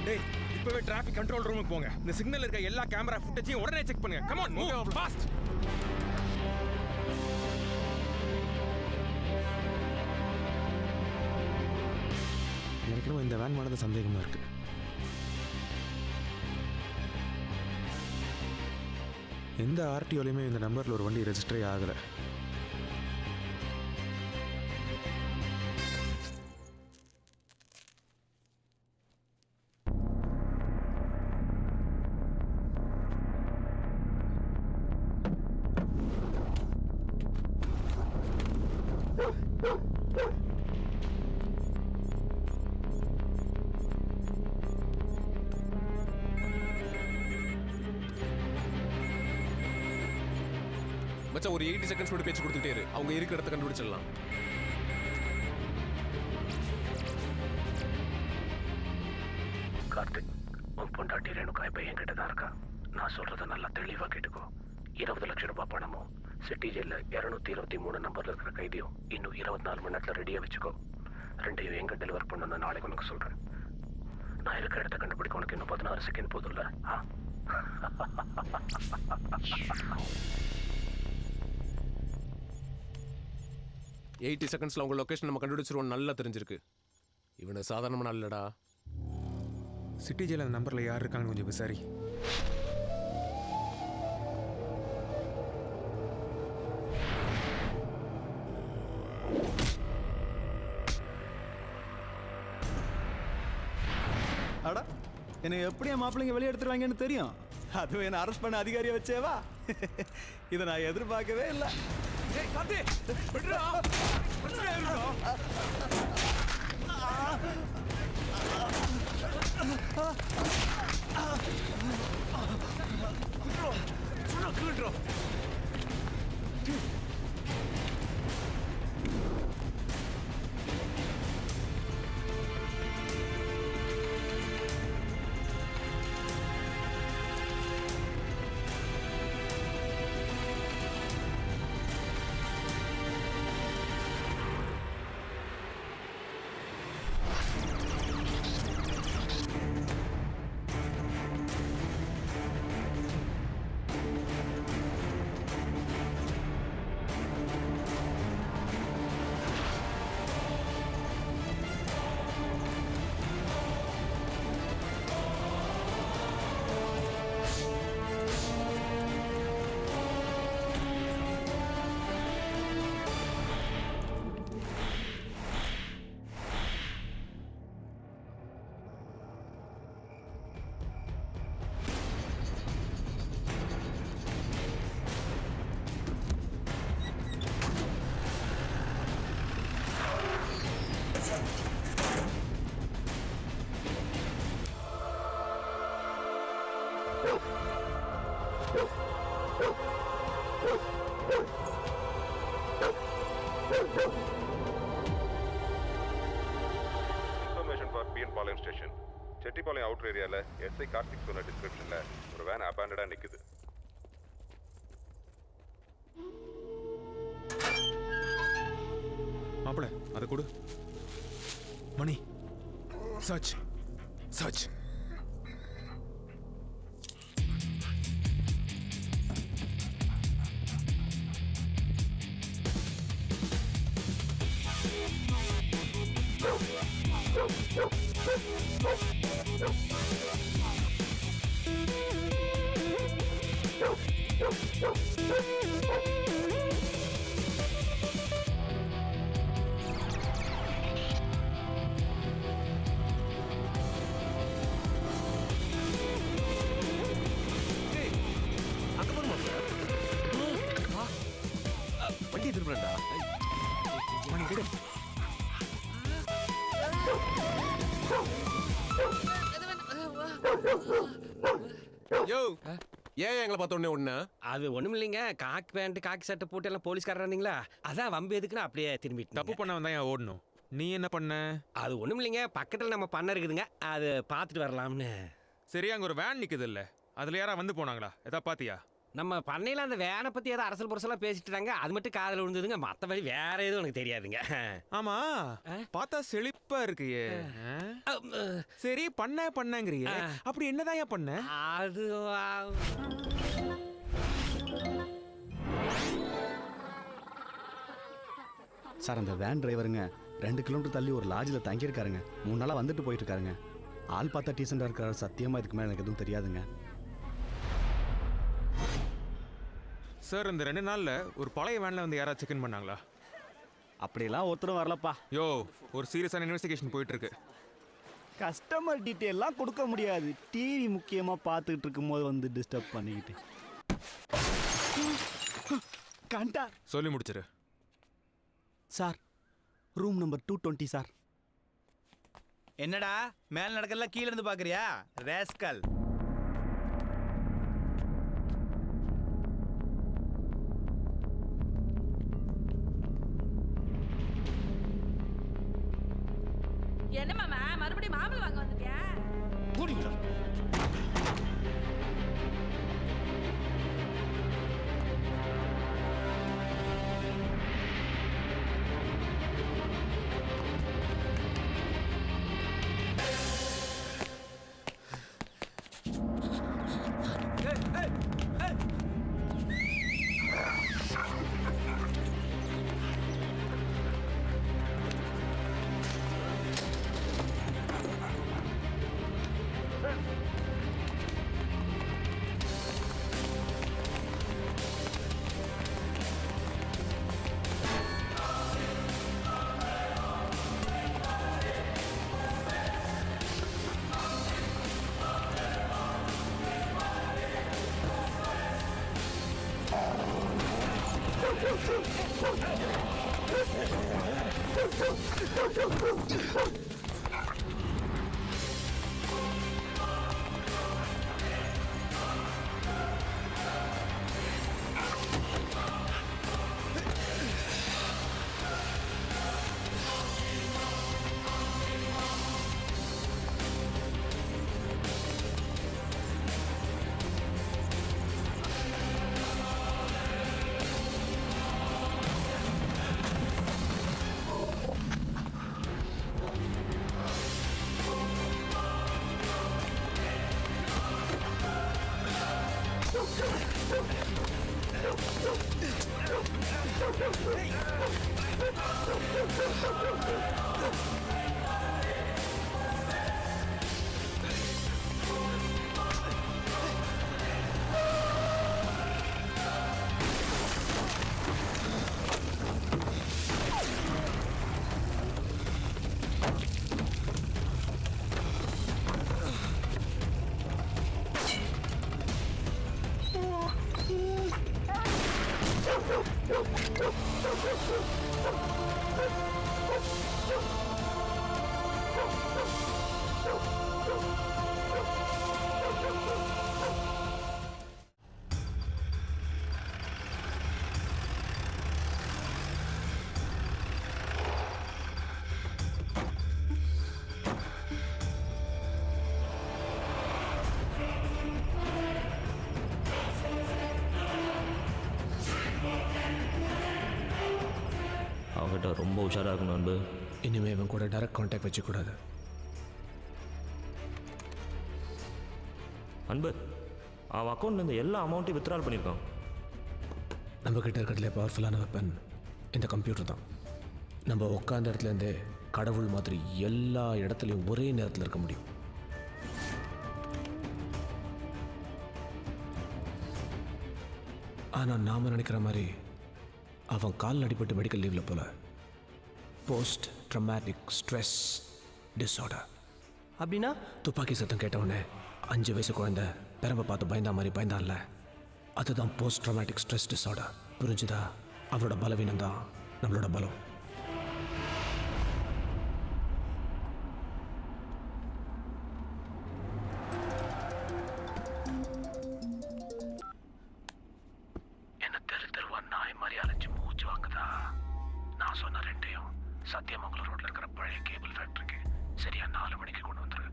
டேய் இப்பவே டிராஃபிக் கண்ட்ரோல் ரூமுக்கு போங்க. இந்த சிக்னல் இருக்க எல்லா கேமரா ஃபுட்டேஜையும் உடனே செக் பண்ணுங்க. Come on move fast. எனக்கும் இந்த வேன் மானது சந்தேகமா இருக்கு. எந்த ஆர்டிஓலையுமே இந்த நம்பர்ல ஒரு வண்டி ரெஜிஸ்டரே ஆகலை. மச்சான் ஒரு 80 செகண்ட்ஸ் மட்டும் பேச்சு கொடுத்துட்டே இரு. அவங்க இருக்கிற இடத்த கண்டுபிடிச்சிடலாம். கார்த்திக், உன் பொண்டாட்டி ரேணுகா இப்போ என்கிட்ட தான் இருக்கா. நான் சொல்றத நல்லா தெளிவாக கேட்டுக்கோ. 20 லட்சம் ரூபாய் பணமும் சிட்டி ஜெயில 223 நம்பர்ல இருக்கிற கைதியும் இன்னும் 24 மணி நேரத்தில் ரெடியாக வச்சுக்கோ. ரெண்டையும் எங்க டெலிவர் பண்ணணும்னு நாளைக்கு உனக்கு சொல்றேன். நான் இருக்கிற இடத்த கண்டுபிடிக்க உனக்கு இன்னும் 16 செகண்ட் போதும்ல? 80 செகண்ட்ஸ்ல உங்க லொகேஷன் நம்ம கண்டுபிடிச்சிருவோம். நல்லா தெரிஞ்சிருக்கு. இவனை சாதாரணமான இல்லடா. சிட்டி ஜெயில் அந்த நம்பர்ல யார் இருக்காங்கன்னு கொஞ்சம் விசாரி. அடா என்னை எப்படி என் மாப்பிள்ளைங்க வெளியே எடுத்துருவாங்கன்னு தெரியும். அதுவும் என்ன அரெஸ்ட் பண்ண அதிகாரியை வச்சேவா? இதை நான் எதிர்பார்க்கவே இல்லை. Information for PN Palayam station. Chettipalayam outer ஏரியாவில் எஸ்ஐ கார்த்திக் சொன்ன டிஸ்கிரிப்ஷனில் ஒரு வேன் அபாண்டடாக நிற்குது. மாப்பிள அதை கொடு. Mani search search. வண்டி திரும்புறா. மணி கிட்ட யோ ஏன் எங்களை பார்த்தோன்னே ஒண்ணு? அது ஒண்ணும் இல்லைங்க. காக்கி பேண்ட் காக்கி சட்டை போட்டு எல்லாம் போலீஸ்காரர் இருந்தீங்களா, அதான் வம்பு எதுக்குன்னு அப்படியே திரும்பிட்டு. தப்பு பண்ண வந்தா ஏன் ஓடணும்? நீ என்ன பண்ண? அது ஒண்ணும் இல்லைங்க, பக்கத்துல நம்ம பண்ண இருக்குதுங்க, அது பார்த்துட்டு வரலாம்னு. சரி, அங்க ஒரு வேன் நிக்குது இல்ல, அதுல யாரா வந்து போனாங்களா? எதா பாத்தியா? நம்ம பண்ணையில அந்த வேனை பத்தி ஏதோ அரசல் புரசலா பேசிட்டு இருந்தாங்க, அது மட்டும் காதுல விழுந்ததுங்க. மத்தபடி வேற எதுவும் எனக்கு தெரியாதுங்க. ஆமா, பார்த்தா செழிப்பா இருக்குயே. சரி, பண்ணங்கறியே, அப்படி என்னதான் பண்ண? அது சார், அந்த வேன் டிரைவருங்க 2 கிலோமீட்டர் தள்ளி ஒரு லாட்ஜில் தங்கியிருக்காருங்க. 3 நாளாக வந்துட்டு போயிட்டு இருக்காருங்க. ஆள் பார்த்தா டீசெண்டாக இருக்காரு. சத்தியமாக இதுக்கு மேலே எனக்கு எதுவும் தெரியாதுங்க. சார், இந்த 2 நாள்ல ஒரு பழைய வேன்ல வந்து யாராவது செக் இன் பண்ணாங்களா? அப்படியெல்லாம் ஒருத்தரும் வரலப்பா. யோ, ஒரு சீரியஸான இன்வெஸ்டிகேஷன் போயிட்டு இருக்கு. கஸ்டமர் டீட்டெயிலாம் கொடுக்க முடியாது. டிவி முக்கியமாக பார்த்துக்கிட்டு இருக்கும்போது வந்து டிஸ்டர்ப் பண்ணிக்கிட்டு. கண்டா சொல்லி முடிச்சிரு. Sir, room number 220 sir. என்னடா மேல நடக்கலாம் கீழே இருந்து பாக்குறியா ரேஸ்கல்? என்ன மாமா மறுபடியும் மாம்பழம் வாங்க வந்துட்டியா? அவங்ககிட்ட ரொம்ப உஷாராக இருக்கணும் அன்பு. இனிமேல் இவன் கூட டைரக்ட் கான்டாக்ட் வச்சுக்கூடாது. அன்பு, அவன் அக்கௌண்ட்லேருந்து எல்லா அமௌண்ட்டையும் வித்ட்ரால் பண்ணியிருக்கான். நம்மக்கிட்ட இருக்கிறதுல பவர்ஃபுல்லான வெப்பன் இந்த கம்ப்யூட்டர் தான். நம்ம உட்காந்த இடத்துலேருந்தே கடவுள் மாதிரி எல்லா இடத்துலையும் ஒரே நேரத்தில் இருக்க முடியும். ஆனால் நாம் நினைக்கிற மாதிரி அவன் கால் அடிபட்டு மெடிக்கல் லீவில் போல. Post traumatic stress disorder. அப்படின்னா துப்பாக்கி சத்தம் கேட்டவுடனே 5 வயசு குழந்தை பெரம்பை பார்த்து பயந்தா மாதிரி பயந்தான்ல, அதுதான் போஸ்ட் ட்ரமாட்டிக் ஸ்ட்ரெஸ் டிஸார்டர். புரிஞ்சுதா? அவளோட பலவீனம் தான் நம்மளோட பலம். ரோட்ல இருக்கிற பழைய கேபிள் ஃபேக்டரிக்கு சரியா 4 மணிக்கு கொண்டு வந்துரு.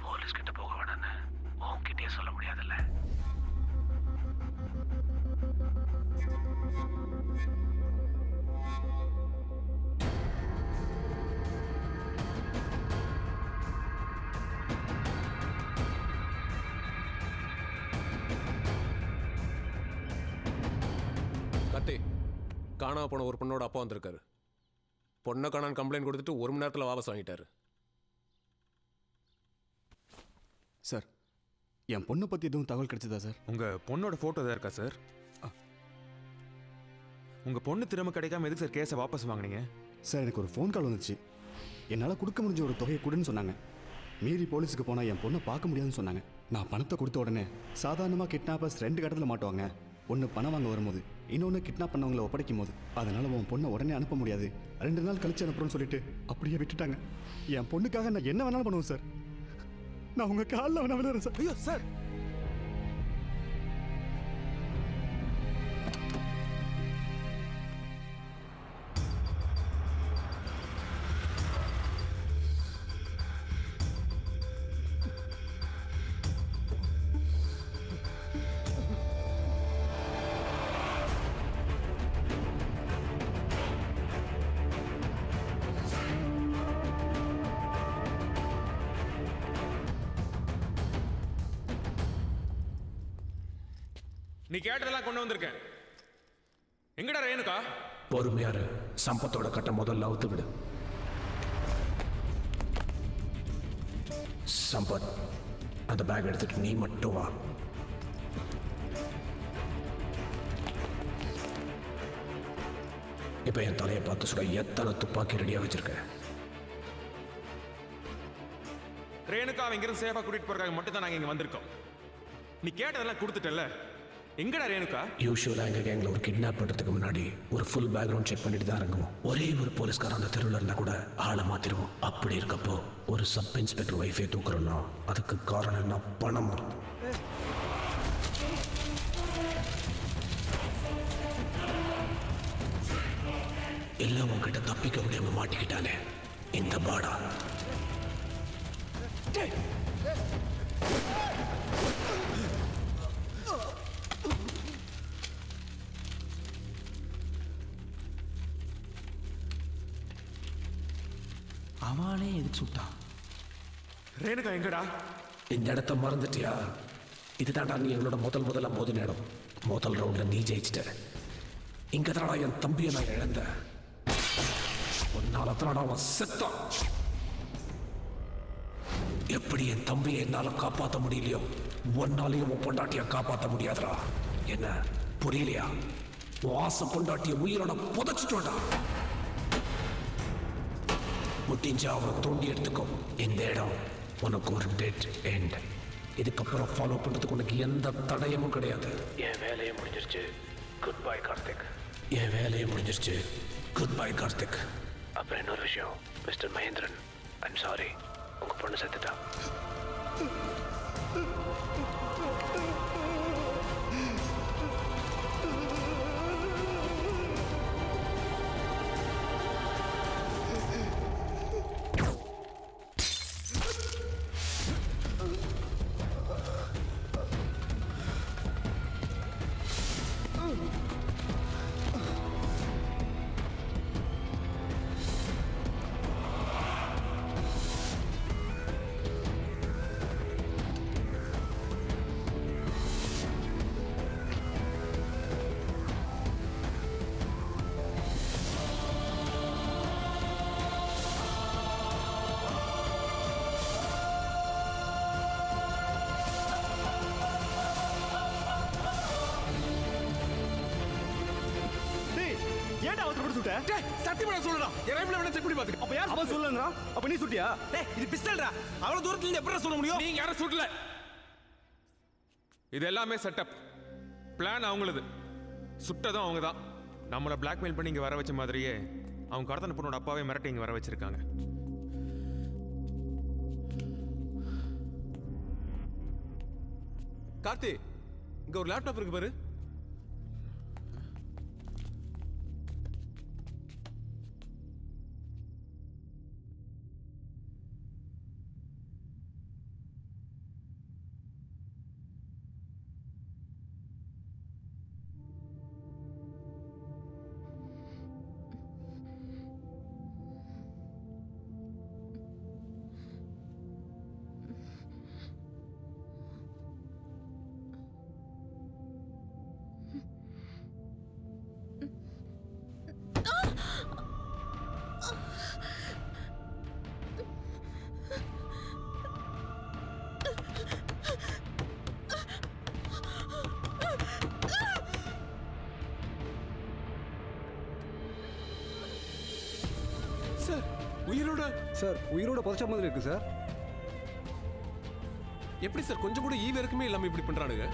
போலீஸ் கிட்ட போக வேணான்னு உன்கிட்டயே சொல்ல முடியாதுல்ல. கத்தி காணாம போன ஒரு பொண்ணோட அப்பா வந்திருக்காரு. பொண்ணை காணான்னு கம்ப்ளைண்ட் கொடுத்துட்டு 1 மணி நேரத்தில் வாபஸ் வாங்கிட்டாரு. சார் என் பொண்ணை பற்றி எதுவும் தகவல் கிடைச்சதா சார்? உங்கள் பொண்ணோட ஃபோட்டோ தான் இருக்கா சார்? உங்கள் பொண்ணு திரும்ப கிடைக்காம எதுக்கு சார் கேஸை வாபஸ் வாங்கினீங்க? சார் எனக்கு ஒரு ஃபோன் கால் வந்துச்சு. என்னால் கொடுக்க முடிஞ்ச ஒரு தொகையை கொடுன்னு சொன்னாங்க. மீறி போலீஸுக்கு போனால் என் பொண்ணை பார்க்க முடியாதுன்னு சொன்னாங்க. நான் பணத்தை கொடுத்த உடனே சாதாரணமாக கிட்னாப்பர்ஸ் 2 கட்டத்தில் மாட்டுவாங்க. ஒன்று பணம் வாங்க வரும்போது, இன்னொன்று கிட்னாப் பண்ணவங்களை ஒப்படைக்கும் போது. அதனால் உன் பொண்ணை உடனே அனுப்ப முடியாது, 2 நாள் கழிச்சு அனுப்புறோன்னு சொல்லிட்டு அப்படியே விட்டுட்டாங்க. என் பொண்ணுக்காக நான் என்ன வேணாலும் பண்ணுவேன் சார். நான் உங்கள் காலில் வேணா விளையாடுறேன் சார். ஐயோ சார், நீ கேட்டதெல்லாம் கொண்டு வந்திருக்கேன். எங்கடா ரேணுகா? பொறுமையாரு, சம்பத்தோட கட்ட முதல்ல அவுத்து விடு. சம்பத், அந்த பேக் எடுத்துட்டு நீ மட்டும் வா. இப்ப என் தலையை பார்த்து சுட எத்தனை துப்பாக்கி ரெடியா வச்சிருக்க? ரேணுகா இங்கிருந்து சேஃபா கூட்டிட்டு போறதுக்காக மட்டும் தான் நாங்க இங்க வந்திருக்கோம். நீ கேட்டதெல்லாம் கொடுத்துட்டல. எங்கடா ரேணுகா? யூஷுவலா எங்க கேங்ல ஒரு கிட்னாப் பண்றதுக்கு முன்னாடி ஒரு ஃபுல் பேக்ரவுண்ட் செக் பண்ணிட்டு தான் இறங்குவோம். ஒரே ஒரு போலீஸ்காரன் அந்த தெருவில் இருந்தா கூட ஆளை மாத்திருவோம். அப்படி இருக்கப்போ ஒரு சப் இன்ஸ்பெக்டர் வைஃபை தூக்குறோம்னா அதுக்கு காரணம் என்ன? பணம். எல்லாம் உங்ககிட்ட தப்பிக்க முடியாம மாட்டிக்கிட்டானே இந்த பாடா. அவனே எதுக்கு சுட்டான்? ரேணுகா எங்கடா? இந்த இடத்த மறந்துட்டியா? இதுதான்டா நீ எங்களோட முதல்ல மோதின இடம். முதல் ரவுண்ட்ல நீ ஜெயிச்சிட்ட. இங்க தானடா என் தம்பியை நான் இழந்தேன். உன்னால தானடா அவன் செத்தான். எப்படி என் தம்பியை என்னால காப்பாற்ற முடியலையோ ஒன்னாலையும் உன் பொண்டாட்டிய காப்பாற்ற முடியாதுடா. என்ன புரியலையா? உன் ஆசை பொண்டாட்டிய உயிரோட புதைச்சிட்டோடா. முட்டிஞ்சா அவனை தோண்டி எடுத்துக்கோ. இந்த இடம் உனக்கு ஒரு டெட் எண்ட். இதுக்கப்புறம் ஃபாலோ பண்றதுக்கு உனக்கு எந்த தடயமும் கிடையாது. என் வேலையை முடிஞ்சிருச்சு, குட் பை கார்த்திக். என் வேலையை முடிஞ்சிருச்சு, குட் பை கார்த்திக். அப்புறம் இன்னொரு விஷயம், மிஸ்டர் மகேந்திரன், ஐம் சாரி, உங்க பொண்ணு செத்துட்டா. சத்தியமா சொல்றா, என் ரைபிள் வேணா செக் பண்ணி பாத்துக்க. அப்ப யார் அவன் சொல்லலங்கறா? அப்ப நீ சுட்டியா? டேய், இது பிஸ்டல்டா. அவ்வளவு தூரத்துல இருந்து எப்படி சொல்ல முடியும்? நீங்க யாரும் சுடல. இது எல்லாமே செட்டப். பிளான் அவங்களுது. சுட்டதும் அவங்க தான். நம்மளை பிளாக்மெயில் பண்ணி இங்க வர வச்ச மாதிரியே அவங்க கடத்தன பொண்ணோட அப்பாவே மிரட்டி இங்க வர வச்சிருக்காங்க. கார்த்தி, இங்க ஒரு லேப்டாப் இருக்கு பாரு. உயிரோட சார் உயிரோட புதைச்ச மாதிரி இருக்கு சார். எப்படி சார் கொஞ்சம் கூட ஈவு இருக்குமே இல்லாம இப்படி பண்றானுங்க?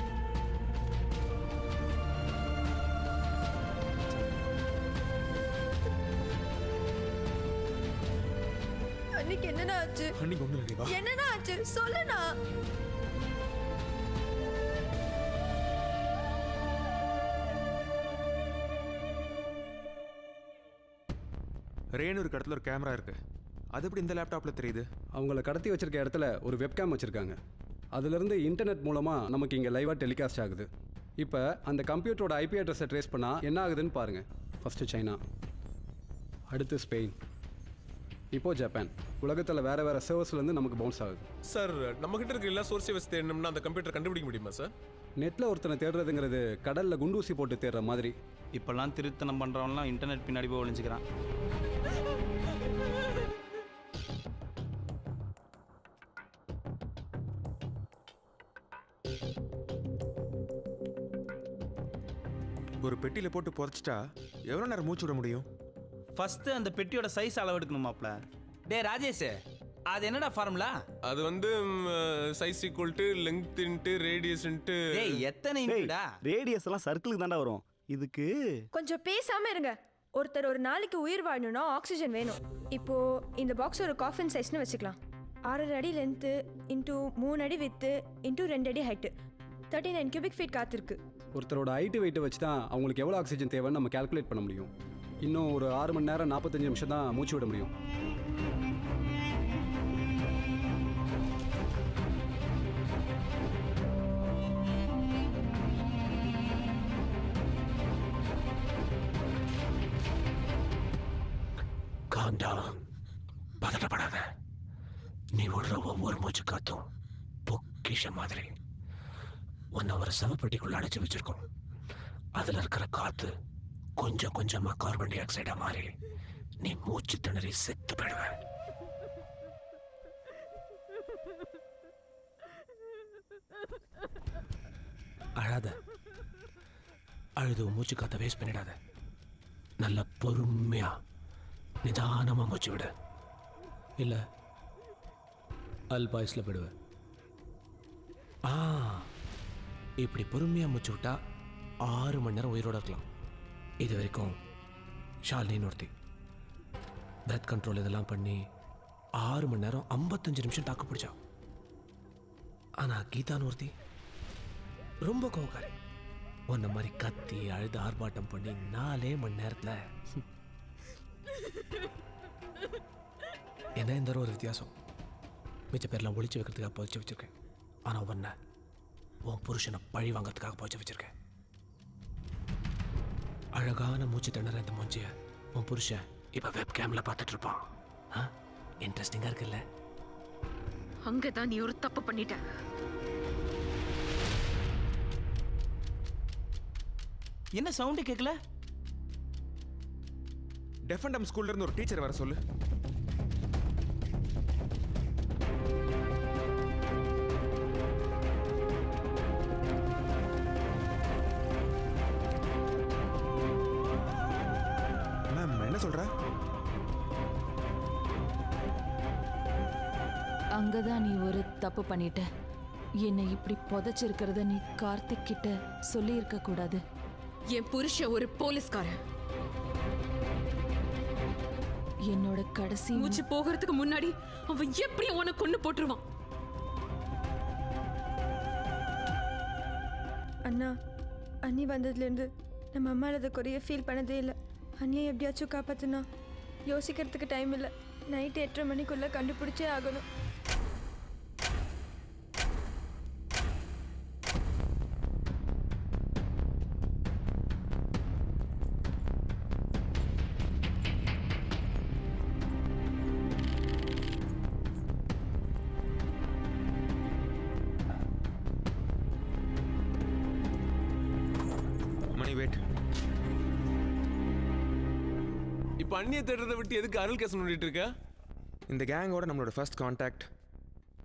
அன்னைக்கு என்னடா ஆச்சு? அன்னைக்கு ஒண்ணு இல்லையா? என்னடா ஆச்சு சொல்லுண்ணா. ரேணு ஒரு இடத்துல ஒரு கேமரா இருக்கு. அது எப்படி இந்த லேப்டாப்ல தெரியுது? அவங்கள கடத்தி வச்சிருக்க இடத்துல ஒரு வெப்கேம் வச்சுருக்காங்க. அதுலேருந்து இன்டர்நெட் மூலமாக நமக்கு இங்கே லைவாக டெலிகாஸ்ட் ஆகுது. இப்போ அந்த கம்ப்யூட்டரோட ஐபி அட்ரஸை ட்ரேஸ் பண்ணால் என்ன ஆகுதுன்னு பாருங்கள். ஃபஸ்ட்டு சைனா, அடுத்து ஸ்பெயின், இப்போது ஜப்பான். உலகத்தில் வேறு வேறு சர்வர்ஸ்லேருந்து நமக்கு பவுன்ஸ் ஆகுது. சார் நம்மகிட்ட இருக்க எல்லா சோர்ஸை வச்சு தேடணும்னா அந்த கம்ப்யூட்டர் கண்டுபிடிக்க முடியுமா சார்? நெட்டில் ஒருத்தனை தேடுறதுங்கிறது கடலில் குண்டூசி போட்டு தேடுற மாதிரி. இப்போல்லாம் திருத்தனம் பண்ணுறவன்லாம் இன்டர்நெட் பின்னாடி போய் ஒளிஞ்சுக்கிறான். ஒரு பெட்டியில போட்டு புதைச்சிட்டா எவ்வளோ நேரம் மூச்சு விட முடியும்? ஃபஸ்ட்டு அந்த பெட்டியோட சைஸ் அளவு எடுக்கணுமாப்ல. டே ராஜேஷ், அது என்னடா ஃபார்முலா? அது வந்து size equal to length into radius into. டேய் எத்தனை இன்டா? ரேடியஸ் எல்லாம் சர்க்கிளுக்கு தான்டா வரும். இதுக்கு கொஞ்சம் பேசாம இருங்க. ஒருத்தர் ஒரு நாளைக்கு உயிர் வாழணும்னா ஆக்சிஜன் வேணும். இப்போ இந்த பாக்ஸ் ஒரு காஃபின் சைஸ்னு வச்சுக்கலாம். 6 அடி லென்த்து இன்டூ 3 அடி வித்து இன்டூ 2 அடி ஹைட்டு 39 கியூபிக் ஃபீட் காத்திருக்கு. ஒருத்தரோட ஹைட்டு வெயிட்டை வச்சு தான் அவங்களுக்கு எவ்வளோ ஆக்சிஜன் தேவைன்னு நம்ம கால்குலேட் பண்ண முடியும். இன்னும் ஒரு 6 மணி நேரம் 45 நிமிஷம் தான் மூச்சு விட முடியும். பதட்டப்படாத. நீ விடுற ஒவ்வொரு மூச்சு காத்தும் பொக்கிஷ மாதிரி. உன்னை ஒரு சவப்பெட்டிக்குள்ள அடைச்சு வச்சிருக்கோம். அதுல இருக்கிற காத்து கொஞ்சம் கொஞ்சமா கார்பன் டை ஆக்சைடா மாறி நீ மூச்சு திணறி செத்து போயிடுவ. அழாத. அழுது மூச்சு காத்த வேஸ்ட் பண்ணிடாத. நல்ல பொறுமையா நிதானமா மூச்சு விடு. இல்ல அல்பாயுஸ்ல போயிடுவ. இப்படி பொறுமையா மூச்சு விட்டா 6 மணி நேரம் உயிரோட இருக்கலாம். இது வரைக்கும் ஷாலினின்னு ஒருத்தி பிரெத் கண்ட்ரோல் இதெல்லாம் பண்ணி 6 மணி நேரம் 55 நிமிஷம் தாக்கு பிடிச்சா. ஆனா கீதான்னு ஒருத்தி ரொம்ப கோவக்காரி. உன்ன மாதிரி கத்தி அழுது ஆர்ப்பாட்டம் பண்ணி 4 மணி நேரத்துல என்ன இந்த ஒரு வித்தியாசம். மிச்ச பேர்லாம் ஒளிச்சு வைக்கிறதுக்காக புதைச்சு வச்சிருக்கேன். ஆனா உன்னை உன் புருஷனை பழி வாங்கிறதுக்காக புதைச்சு வச்சிருக்கேன். அழகான மூச்சு திணற இந்த மூஞ்சிய உன் புருஷன் இப்ப வெப் கேம்ல பார்த்துட்டு இருப்பான். இன்ட்ரெஸ்டிங்கா இருக்குல்ல? அங்கதான் நீ ஒரு தப்பு பண்ணிட்ட. என்ன சவுண்டு கேட்கல? டெஃபண்டம் ஸ்கூல்ல இருந்து ஒரு டீச்சர் வர சொல்லு. மேம் என்ன சொல்ற? அங்கதான் நீ ஒரு தப்பு பண்ணிட்ட. என்னை இப்படி புதைச்சிருக்கிறத நீ கார்த்திக் கிட்ட சொல்லி இருக்க கூடாது. என் புருஷன் ஒரு போலீஸ்காரன். என்னோட கடைசி மூச்சு போகிறதுக்கு முன்னாடி அவன் எப்படி உன்னை கொண்டு போட்டுருவான். அண்ணா, அண்ணி வந்ததுலேருந்து நம்ம அம்மா அதை குறைய ஃபீல் பண்ணதே இல்லை. அண்ணியை எப்படியாச்சும் காப்பாத்துனா. யோசிக்கிறதுக்கு டைம் இல்லை. நைட்டு 8:30 மணிக்குள்ளே கண்டுபிடிச்சே ஆகணும். இப்போ அண்ணியை தேடுறதை விட்டு எதுக்கு அருள் கேஸ் நோண்டிட்டு இருக்க? இந்த கேங்கோட நம்மளோட ஃபர்ஸ்ட் கான்டாக்ட்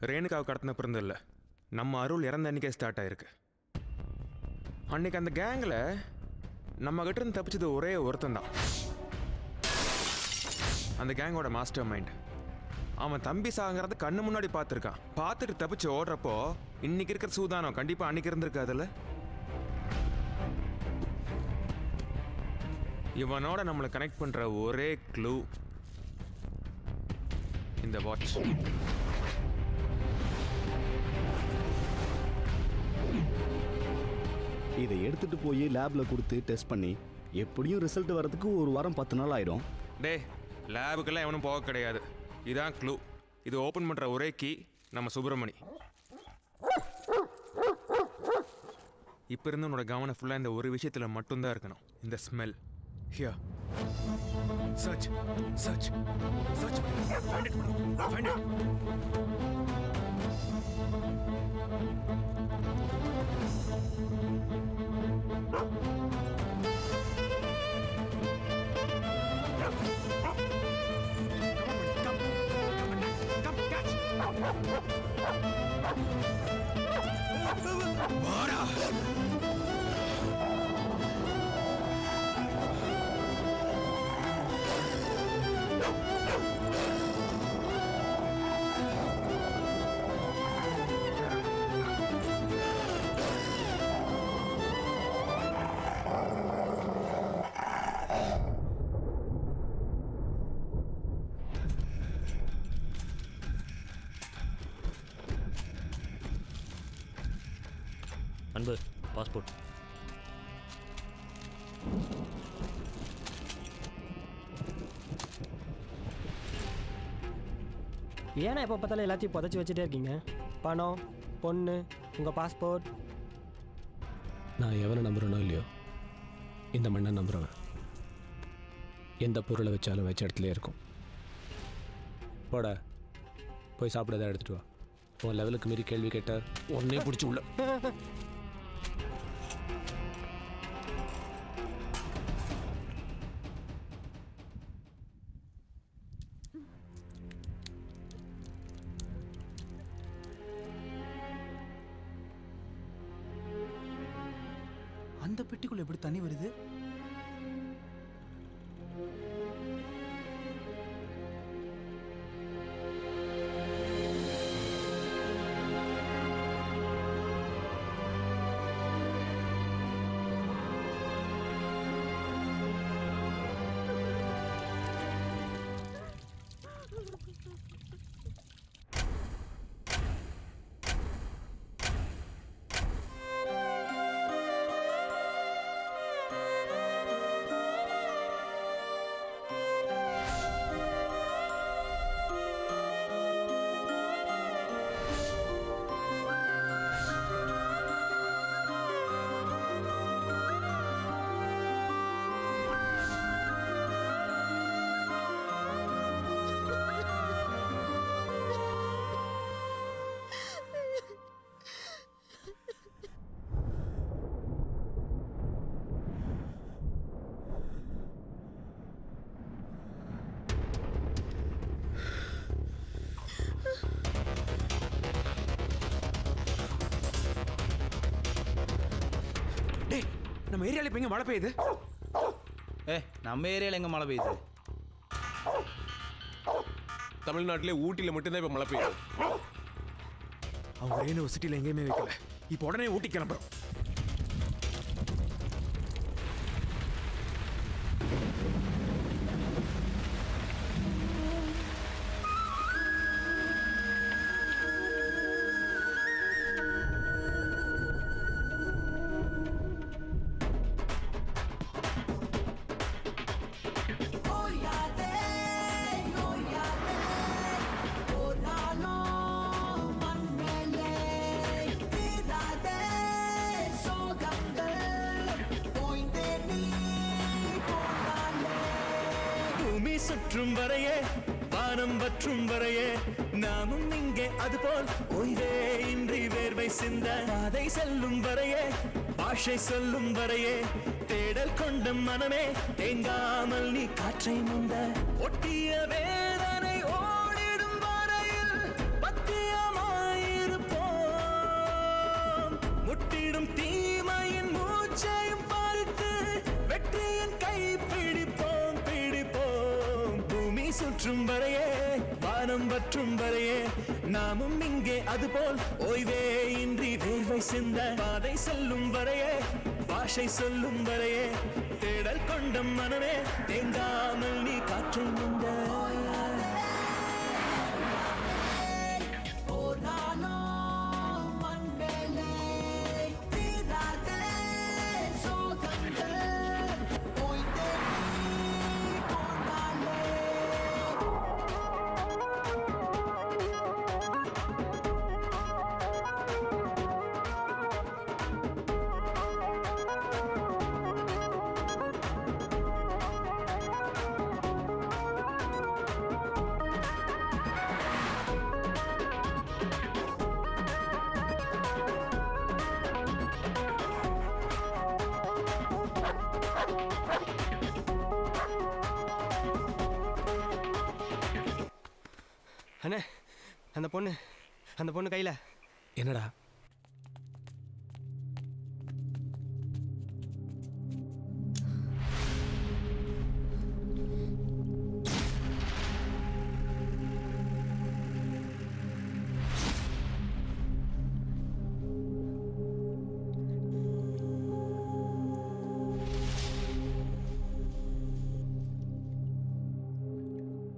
ரேணுகாவை கடத்தின பிறந்த இல்லை, நம்ம அருள் இறந்த அன்னைக்கே ஸ்டார்ட் ஆயிருக்கு. அன்னைக்கு அந்த கேங்கில் நம்ம கிட்ட இருந்து தப்பிச்சது ஒரே ஒருத்தன் தான். அந்த கேங்கோட மாஸ்டர் மைண்ட் அவன் தம்பி சாகிறத கண்ணு முன்னாடி பார்த்துருக்கான். பார்த்துட்டு தப்பிச்சு ஓடுறப்போ இன்னைக்கு இருக்கிற சூதானம் கண்டிப்பா அன்னைக்கு இருந்திருக்காதுல்ல. இவனோட நம்மளை கனெக்ட் பண்ற ஒரே க்ளூ இந்த வாட்ச். இதை எடுத்துட்டு போய் லேப்ல கொடுத்து டெஸ்ட் பண்ணி எப்படியும் ரிசல்ட் வரதுக்கு 1 வாரம் 10 நாள் ஆயிடும். டே, லேபுக்கெல்லாம் எவனும் போக கிடையாது. இதான் க்ளூ. இது ஓப்பன் பண்ற ஒரே கீ நம்ம சுப்பிரமணி. இப்போ இருந்து உன்னோட கவனம் ஃபுல்லாக இந்த ஒரு விஷயத்தில் மட்டும்தான் இருக்கணும். இந்த smell. Here search search search find it find it. Anbu, passport. ஏன்னா எப்போ பார்த்தாலும் எல்லாத்தையும் புதைச்சி வச்சுட்டே இருக்கீங்க? பணம், பொண்ணு, உங்கள் பாஸ்போர்ட். நான் எவனை நம்புறேனோ இல்லையோ, இந்த மண்ணை நம்புறவன் எந்த பொருளை வச்சாலும் வச்ச இடத்துல இருக்கும். போட போய் சாப்பிடதான் எடுத்துட்டு வா. உன் லெவலுக்கு மீறி கேள்வி கேட்ட உடனே பிடிச்சி உள்ள. அந்த பெட்டிக்குள்ள எப்படி தண்ணி வருது? நம்ம ஏரியால இப்ப எங்க மழை பெய்யுது? நம்ம ஏரியால எங்க மழை பெய்யுது? தமிழ்நாட்டிலே ஊட்டியில் மட்டும்தான் இப்போ மழை பெய்யுது. அவங்க யூனிவர்சிட்டியில் எங்கேயுமே வைக்கல. இப்போ உடனே ஊட்டி கிளம்புறோம். சுற்றும் வரையே வானம் வற்றும் வரையே நாமும் இங்கே அதுபோல் ஓய்வே இன்றி வேர்வை சிந்த பாதை செல்லும் வரையே பாஷை சொல்லும் வரையே தேடல் கொண்ட மனமே தேங்காமல் நீ காற்றை முந்த ஒட்டிய வேதனை ஓடிடும் வரையில் பத்தியமாயிருப்போம் முட்டிடும் தீமையின் மூச்சையும் பார்த்து வெற்றியின் கை பிடிப்போம் சுற்றும் வரையே வானம் வற்றும் வரையே நாமும் இங்கே அதுபோல் ஓய்வே இன்றி வேர்வை சிந்த பாதை செல்லும் வரையே பாஷை சொல்லும் வரையே தேடல் கொண்ட மனமே தேங்காமல் நீ காற்றை முந்த அண்ணே அந்த பொண்ணு கையில் என்னடா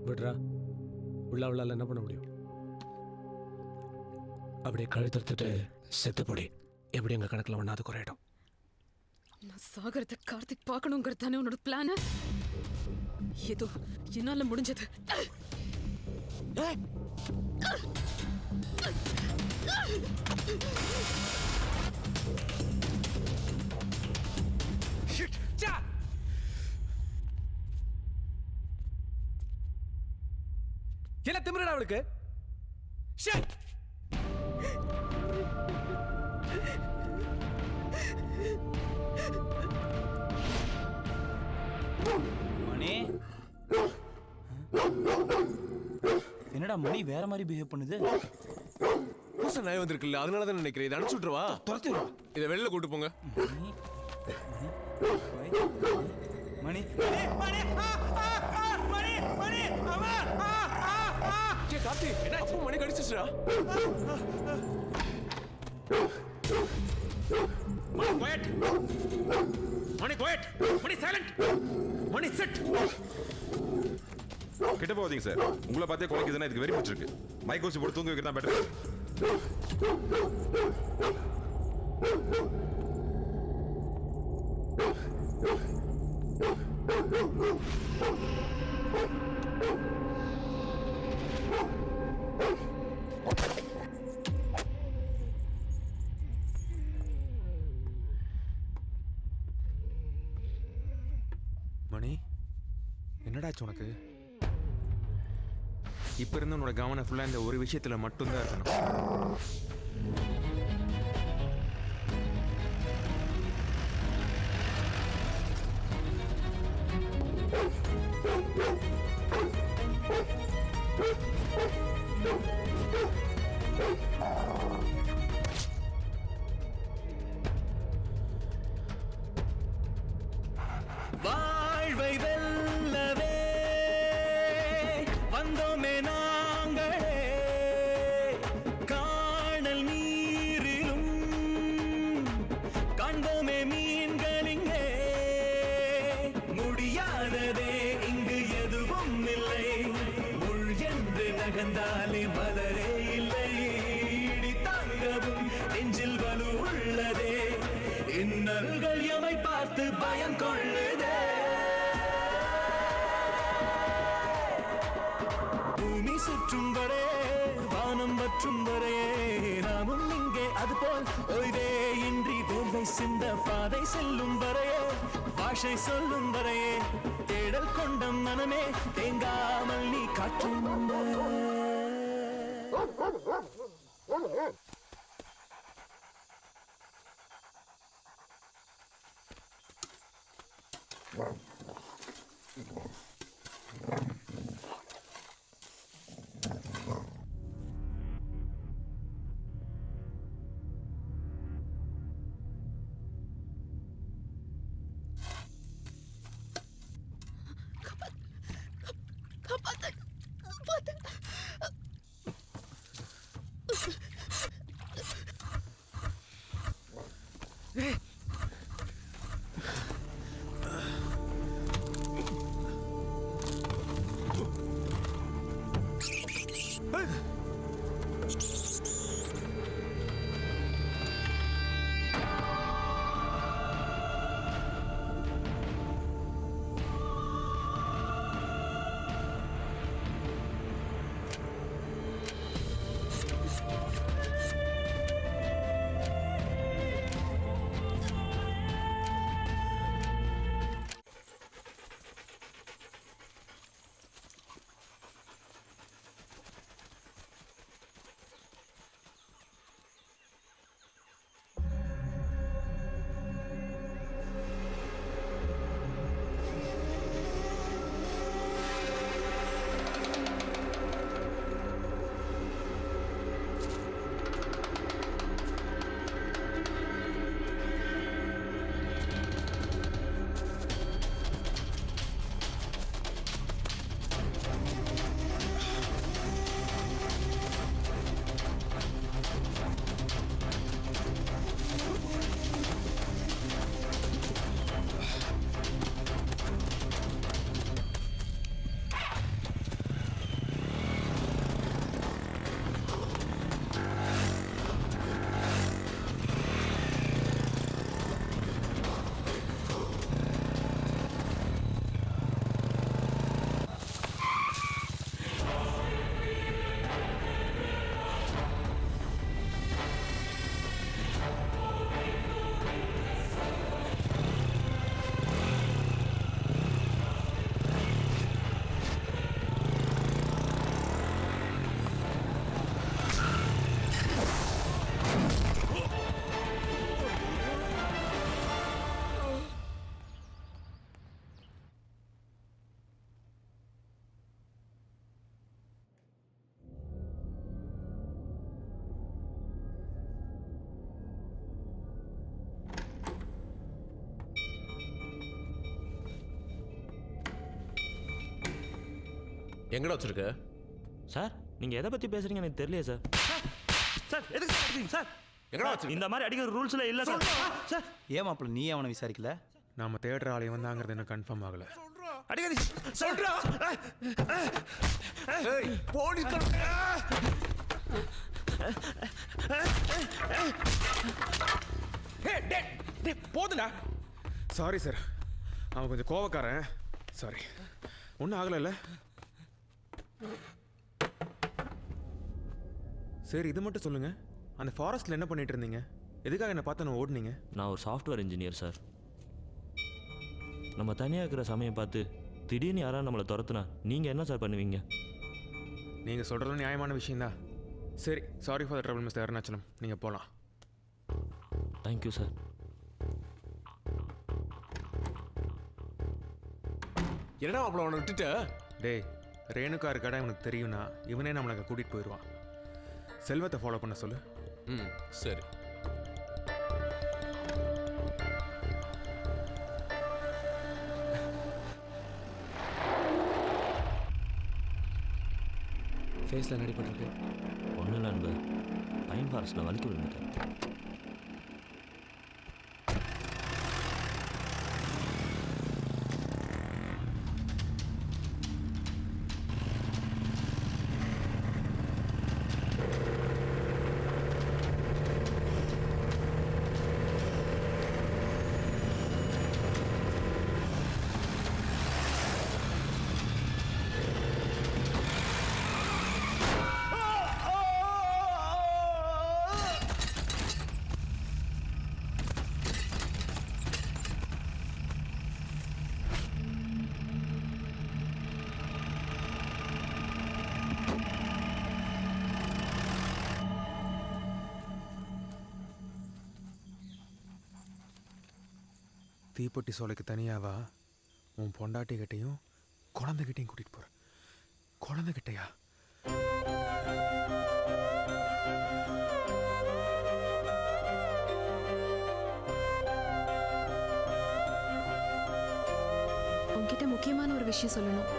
விட்றா உள்ளாவில் என்ன பண்ண முடியும்? அப்படியே கழுத்தறுத்துட்டு செத்து போடி. எப்படி எங்கள் கணக்கில் ஒன்றாவது குறையிடும். நான் சாகரத்தை கார்த்திக் பார்க்கணுங்கிறது தானே உன்னோட பிளான்? ஏதோ என்னால முடிஞ்சது. என்ன திமிரடா அவளுக்கு? மணி என்னடா மணி வேற மாதிரி பிஹேவ் பண்ணுது. புதுசா நாய் வந்திருக்குல்ல, அதனால தான் நினைக்கிறேன். இதை அனுப்பிச்சு விட்டுருவா. துரத்திடுவா. இதை வெளில கூட்டு போங்க. மணி கார்த்தி என்ன அப்போ மணி கடிச்சிச்சுடா. மணி சைலண்ட். மணி செட். கிட்ட போவீங்க சார். உங்களை பார்த்தே குலைக்குதுன்னா இதுக்கு வெறி பிடிச்சிருக்கு. மைக் ஊசி போட்டு தூங்க வைக்கிறதா பெட்டர். மணி என்னடாச்சு உனக்கு? இப்ப இருந்து உன்னோட கவனம் ஃபுல்லா இந்த ஒரு விஷயத்துல மட்டும்தான் இருக்கணும். வாழ்வை வெல்லவே வந்தோமே நாங்களே காணல் நீரிலும் காண்போமே மீன்களிங்கே முடியாததே இங்கு எதுவும் இல்லை முள் என்று நகர்ந்தாலே மலரே இல்லை இடி தாங்கவும் நெஞ்சில் வலு உள்ளதே இன்னல்கள் எமை பார்த்து பயம் கொள்ளுதே பூமி சுற்றும் வரை வானம் வற்றும் வரை நாமும் இங்கே அதுபோல் ஓய்வே இன்றி வேர்வை சிந்த பாதை செல்லும் வரையே பாஷை சொல்லும் வரையே தேடல் கொண்ட மனமே தேங்காமல் நீ காற்று எங்கடா வச்சிருக்க? சார் நீங்கள் எதை பற்றி பேசுகிறீங்க எனக்கு தெரியலையே சார். சார் எதுக்கு சார் அடிக்கிறீங்க சார்? எங்கடா வச்சிருக்க? இந்த மாதிரி அடிக்கிற ரூல்ஸில் இல்லை சார். சார் ஏன் மாப்பிள்ள நீ அவனை விசாரிக்கல? நாம தேடுற ஆளை வந்தாங்கிறது எனக்கு கன்ஃபார்ம் ஆகல. அடிக்காதீங்க சொல்றா. போலீஸ் போதுடா. சாரி சார், அவன் கொஞ்சம் கோவக்காரன். சாரி, ஒன்றும் ஆகலைல்ல? சரி இது மட்டும் சொல்லுங்க, அந்த ஃபாரஸ்ட்ல என்ன பண்ணிட்டு இருந்தீங்க? எதுக்காக என்ன பார்த்து நான் ஓடுனீங்க? நான் ஒரு சாஃப்ட்வேர் இன்ஜினியர் சார். நம்ம தனியாக இருக்கிற சமயம் பார்த்து திடீர்னு யாராவது நம்மளை துரத்துனா நீங்கள் என்ன சார் பண்ணுவீங்க? நீங்கள் சொல்கிறது நியாயமான விஷயம்தான். சரி, sorry for the trouble mister Arunachalam, நீங்கள் போகலாம். Thank you sir. என்னடா அவ்வளோ அவனை விட்டுட்டு? டேய், ரேணுகா இருக்காடா இவனுக்கு தெரியும்னா இவனே நம்மளை கூட்டிகிட்டு போயிடுவான். செல்வத்தை ஃபாலோ பண்ண சொல்லு. ம் சரி. ஃபேஸில் நடிப்பட்டிருக்கு. ஒன்றும் இல்லை அன்பு, பைன் ஃபாரஸ்ட்டில் வலிக்கு விழுந்துட்டேன். தீப்பெட்டி சோலைக்கு தனியாவா? உன் பொண்டாட்டிக்கிட்டையும் குழந்தைகிட்டையும் கூட்டிகிட்டு போகிறேன். குழந்தைகிட்டையா? உன்கிட்ட முக்கியமான ஒரு விஷயம் சொல்லணும்.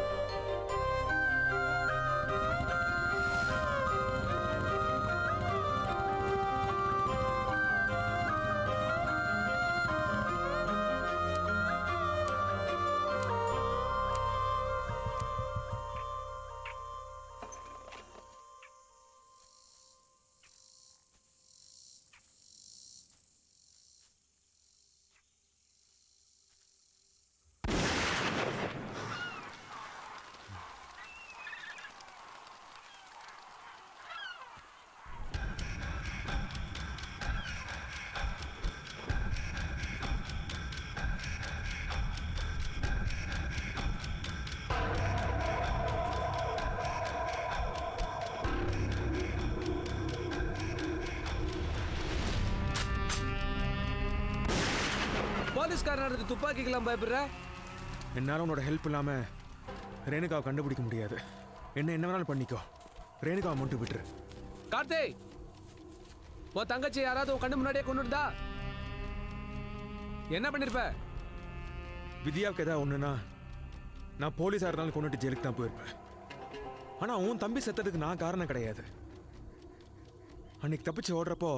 போலீஸ்காரன் நடந்து துப்பாக்கிக்கெல்லாம் பயப்படுற? என்னால் உன்னோட ஹெல்ப் இல்லாமல் ரேணுகாவை கண்டுபிடிக்க முடியாது. என்ன வேணாலும் பண்ணிக்கோ, ரேணுகாவை மட்டும் விட்டுரு. கார்த்தி, உன் தங்கச்சி யாராவது உன் கண்ணு முன்னாடியே கொண்டுட்டா என்ன பண்ணிருப்ப? வித்யாவுக்கு ஏதாவது ஒன்றுனா நான் போலீஸாக இருந்தாலும் கொண்டுட்டு ஜெயிலுக்கு தான் போயிருப்பேன். ஆனால் உன் தம்பி செத்ததுக்கு நான் காரணம் கிடையாது. அன்னைக்கு தப்பிச்சு ஓடுறப்போ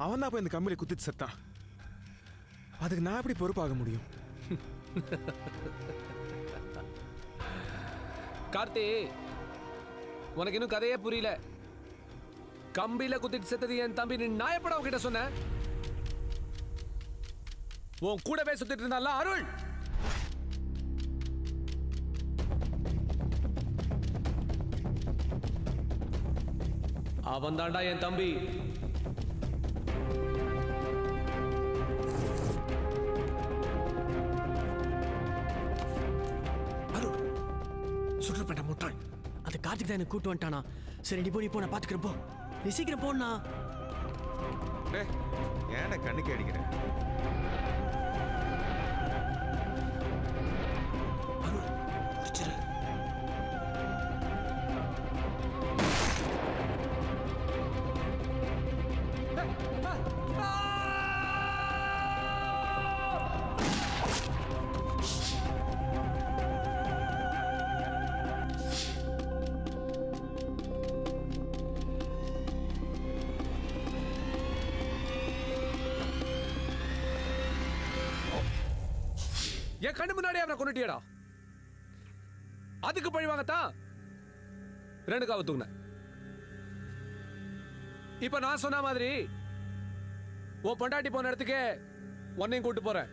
அவன் தான் போய் இந்த கம்பியில் குத்திட்டு செத்தான். அதுக்கு நான் எப்படி பொறுப்பாக முடியும்? கார்த்தி, உனக்கு இன்னும் கதையே புரியல. கம்பியில குத்திட்டு செத்தது என் தம்பி, நீ நாயப்பட உன்கிட்ட சொன்ன. உன் கூடவே சுத்திட்டு இருந்தால அருள். அவன் தாண்டா என் தம்பி. சுற்றுப்பட்ட முட்டாள், அது கார்த்திக் தான் எனக்கு கூட்டு வந்துட்டானா? சரி நீ போ, நான் பாத்துக்கிறேன். போ, நீ சீக்கிரம் போனா. ஏன்டா கண்ணுக்கு அடிக்கிறேன்? என் கண்ணு முன்னாடி அவனை கொண்டுட்டியடா. அதுக்கு பழி வாங்கத்தான் ரேணுகாவை தூக்குன. இப்ப நான் சொன்ன மாதிரி உன் பொண்டாட்டி போன இடத்துக்கே உன்னையும் கூட்டு போறேன்.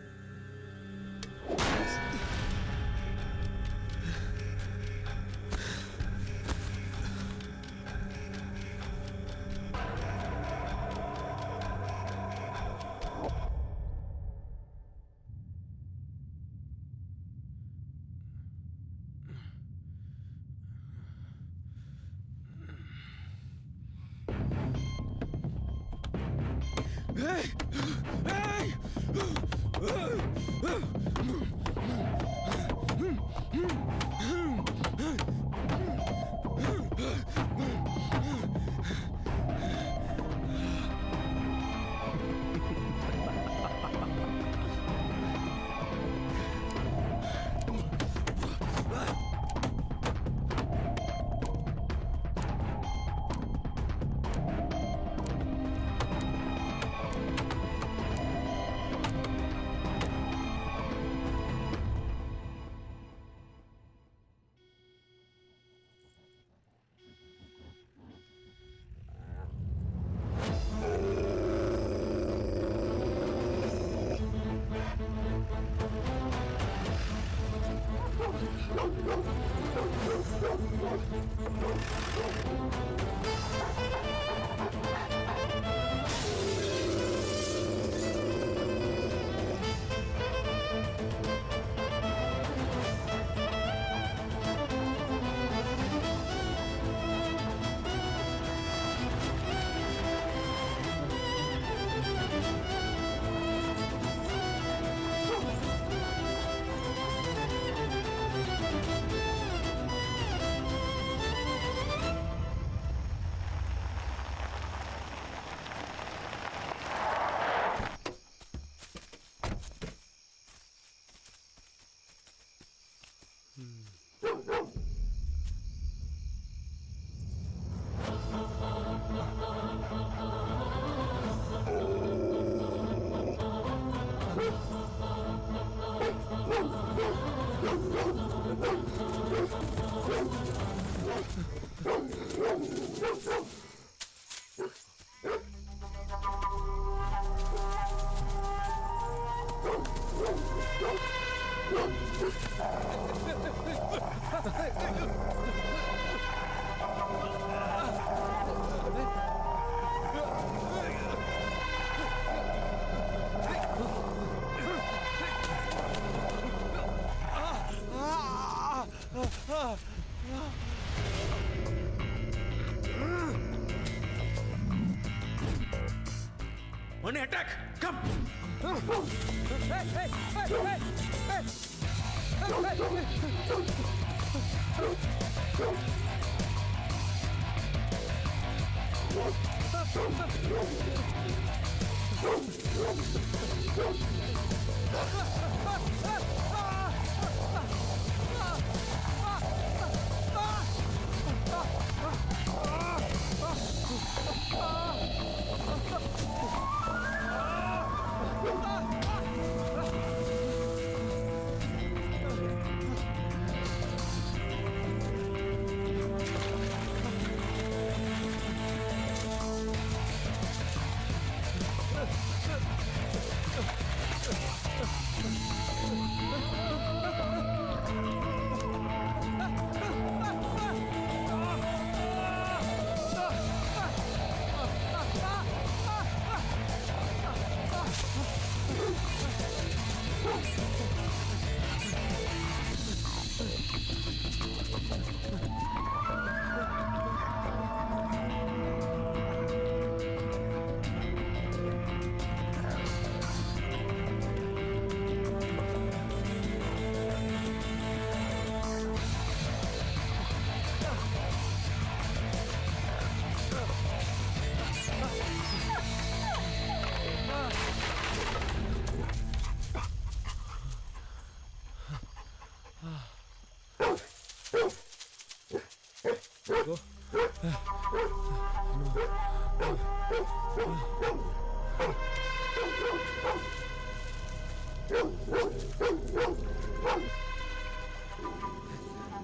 One attack! Come!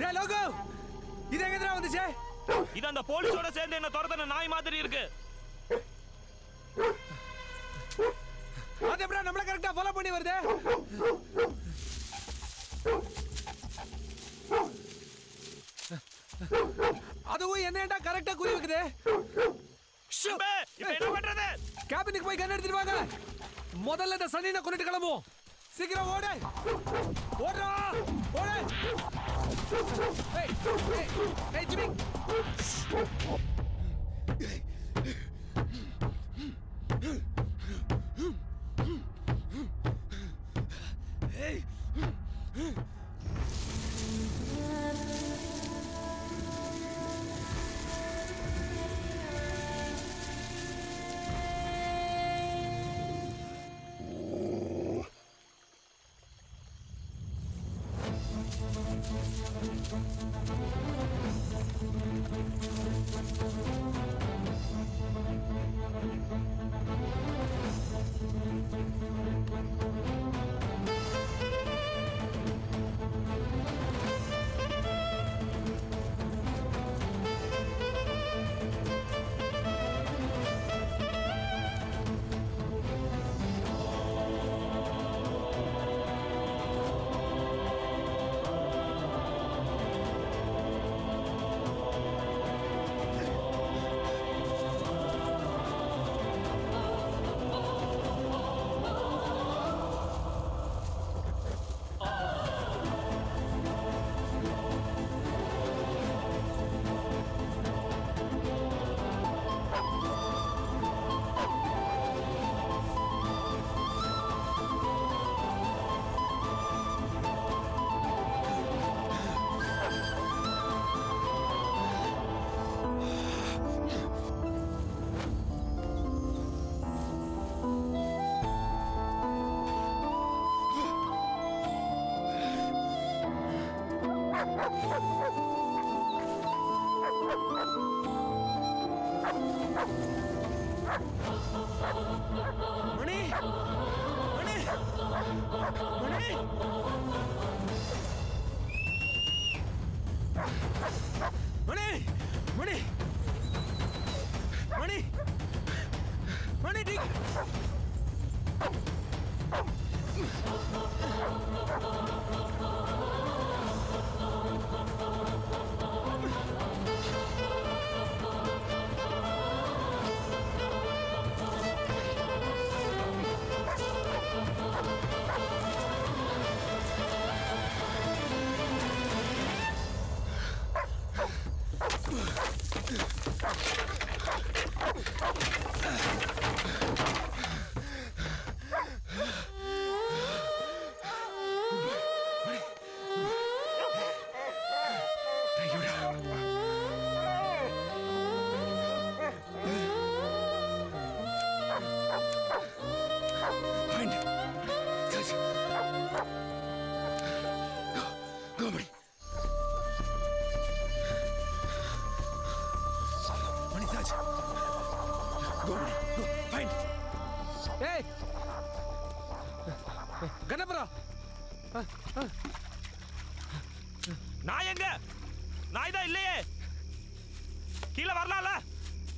டேய் லோகோ இது எங்கடா வந்துச்சு? இது அந்த போலீஸோட சேர்ந்து என்ன துரத்துன நாய் மாதிரி இருக்கு. அது எப்படா நம்மள கரெக்ட்டா ஃபாலோ பண்ணி வருது? அதுவும் என்னடா கரெக்ட்டா குறி வைக்குது? இப்போ என்ன பண்றது? கேபினுக்கு போய் கன் எடுத்துட்டு வாங்க. முதல்ல இந்த சனினை கொன்னுட்டு கிளம்புவோம். சீக்கிரம் ஓடு. ஓடுடா. ஓடு. ஏய் ஏய் ஏய் ஜிமி. ஏய். மணி மணி மணி மணி மணி மணி மணி டி முடிஞ்சிருச்சு Go, go, fine. ஏய் கணபரா நான் எங்க நாய் தான் இல்லையே கீழே வரலாம்ல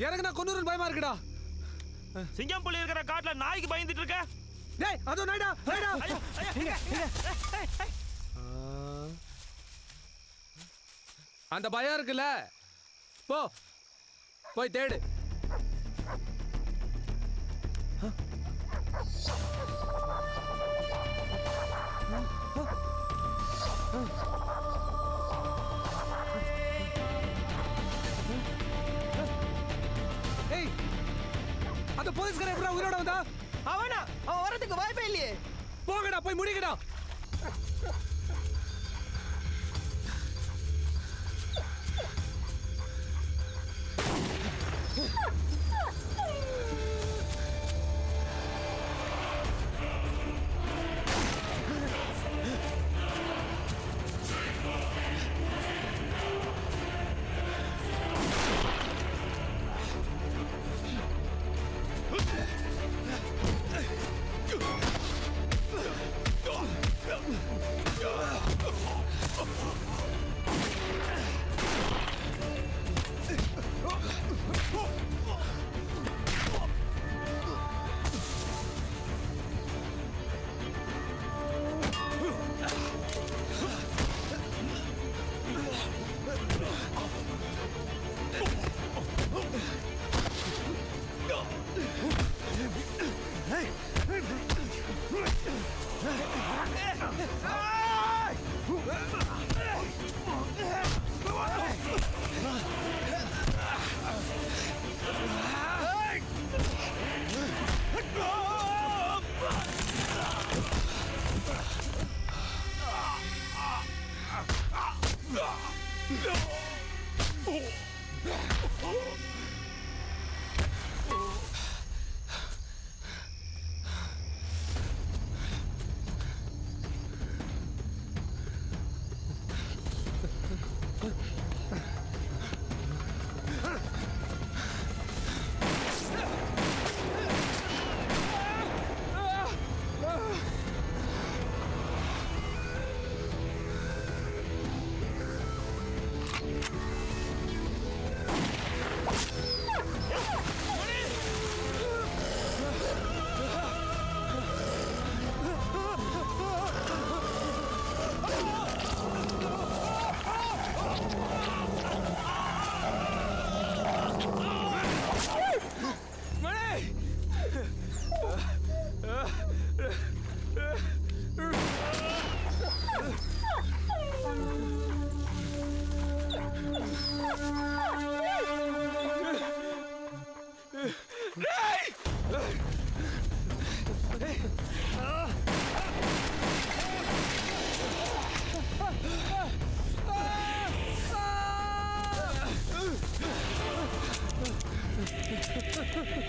எனக்கு நான் கொன்னூரன் பயமா இருக்குடா சிங்கம் புலி இருக்கிற காட்டுல நாய்க்கு பயந்துட்டு இருக்க டேய் அதோ நாய்டா அந்த பயம் இருக்குல்ல போ போய் தேடு ஏய் அந்த போலீஸ்காரன் எப்படா உயிரோட வந்தா அவன் வரதுக்கு வாய்ப்பே இல்லையே போங்கடா போய் முடிங்கடா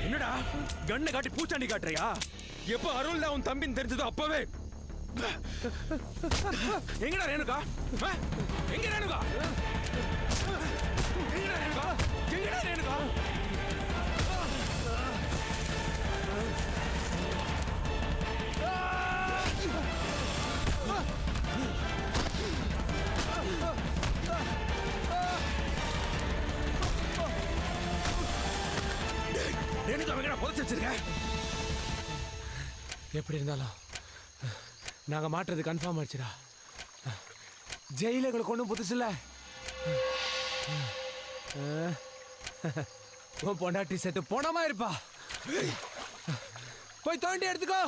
என்னடா கண்ணை காட்டி பூச்சாண்டி காட்டுறியா எப்ப அருள் உன் தம்பின்னு தெரிஞ்சதோ அப்பவே எங்கடா ரேணுகா எங்க ரேணுகா எங்கடா ரேணுகா எங்கடா ரேணுகா ரேணுகா எங்கடா புதைச்சு வச்சிருக்க எப்படி இருந்தாலும் நாங்க மாட்டுறது கன்ஃபார்ம் ஆயிடுச்சுடா ஜெயில எங்களை கொண்டு புதுசுல உன் பொண்டாட்டி செத்து போனமா இருப்பா போய் தோண்டி எடுத்துக்கோ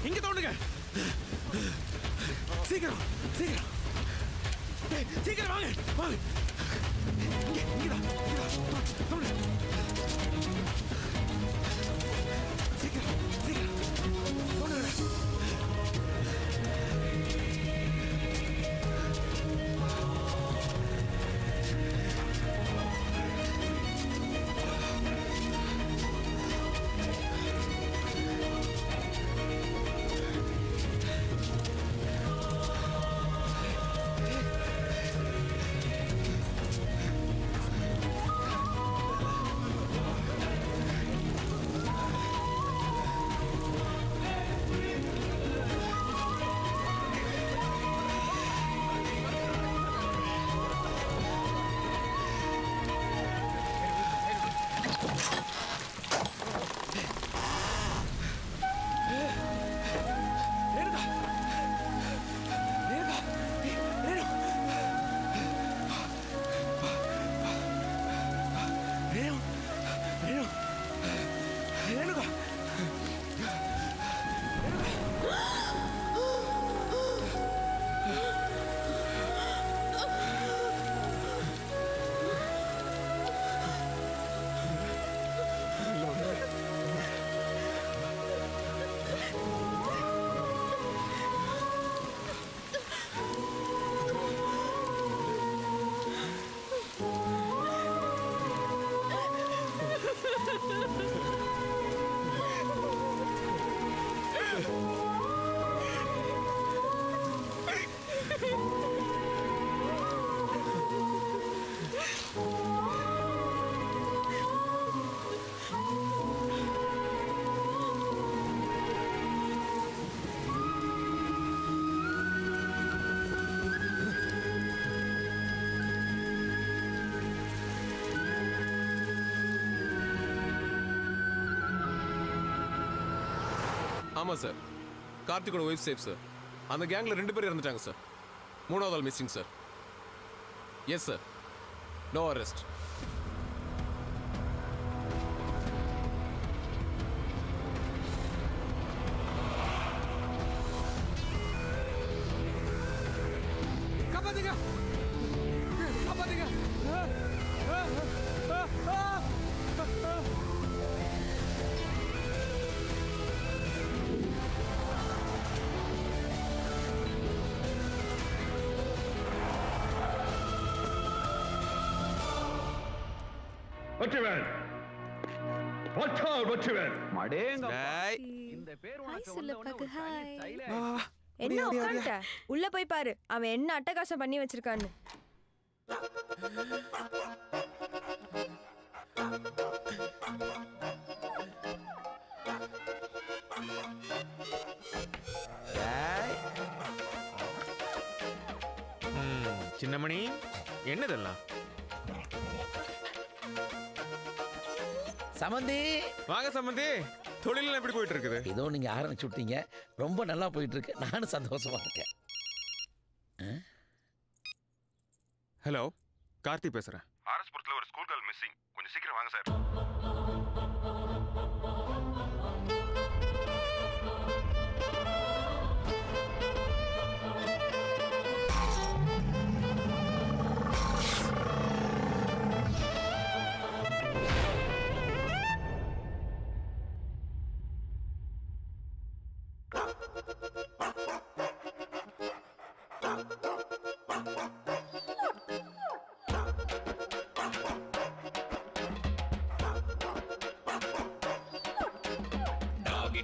இங்க தோண்டுங்க. சீக்கிரம் சீக்கிரம் சீக்கிரம் வாங்க வாங்க. இங்கதான் தோண்டு. சீக்கிரம் சீக்கிரம் தோண்டுங்க. ஆமாம் சார். கார்த்திகோட ஒய்ஃப் சேஃப் சார். அந்த கேங்கில் 2 பேர் இறந்துட்டாங்க சார். 3வது ஆள் missing sir. Yes sir. No arrest. காப்பாத்துங்க காப்பாத்துங்க. வெற்றிவேல் வாட்ச் அவுட் வெற்றிவேல் என்ன உட்காந்துட்ட உள்ள போய் பாரு அவன் என்ன அட்டகாசம் பண்ணி வச்சிருக்கான்னு. சின்னமணி என்னதெல்லாம்? சமந்தி வாங்க சமந்தி. தொழில் எப்படி போயிட்டு இருக்குது? ஏதோ நீங்க ஆரம்பிச்சு விட்டீங்க, ரொம்ப நல்லா போயிட்டு இருக்கு. நானும் சந்தோஷமா இருக்கேன். ஹலோ, கார்த்தி பேசுறேன். ஆர்எஸ்புரத்தில் ஒரு ஸ்கூல் கேர்ள் மிஸ்ஸிங். கொஞ்சம் சீக்கிரம் வாங்க sir.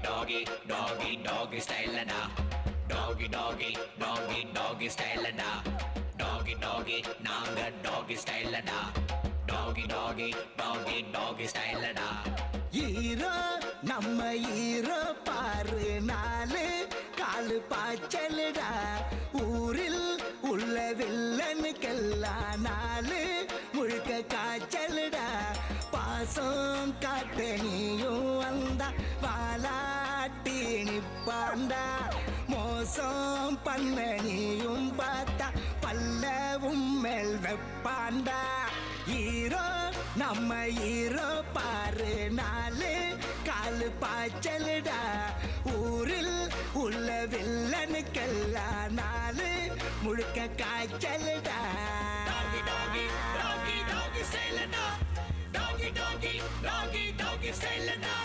doggy, doggy, doggy style da. Doggy, doggy, doggy, doggy style da. Doggy, doggy, naanga doggy style da. Doggy, doggy, doggy, doggy style da. ஈரோ நம்ம ஈரோ பாரு நாலு காலு பாய்ச்சலுடா. ஊரில் உள்ள வில்லனுக்கெல்லாம் நாலு முழுக்க காய்ச்சலுடா. பாசம் காட்ட நீயும் வந்தா வாலாட்டி நிப்பாண்டா. மோசம் பண்ண நீயும் பார்த்தா பல்லவும் மேல் வெப்பாண்டா. ஈரோ நம்ம ஈரோ பாரு நாலு காலு பாய்ச்சலுடா. ஊரில் உள்ள வில்லனுக்கெல்லாம் நாலு முழுக்க காய்ச்சலுடா. Doggy, doggy, doggy, doggy style da. Doggy, doggy, doggy, doggy style da.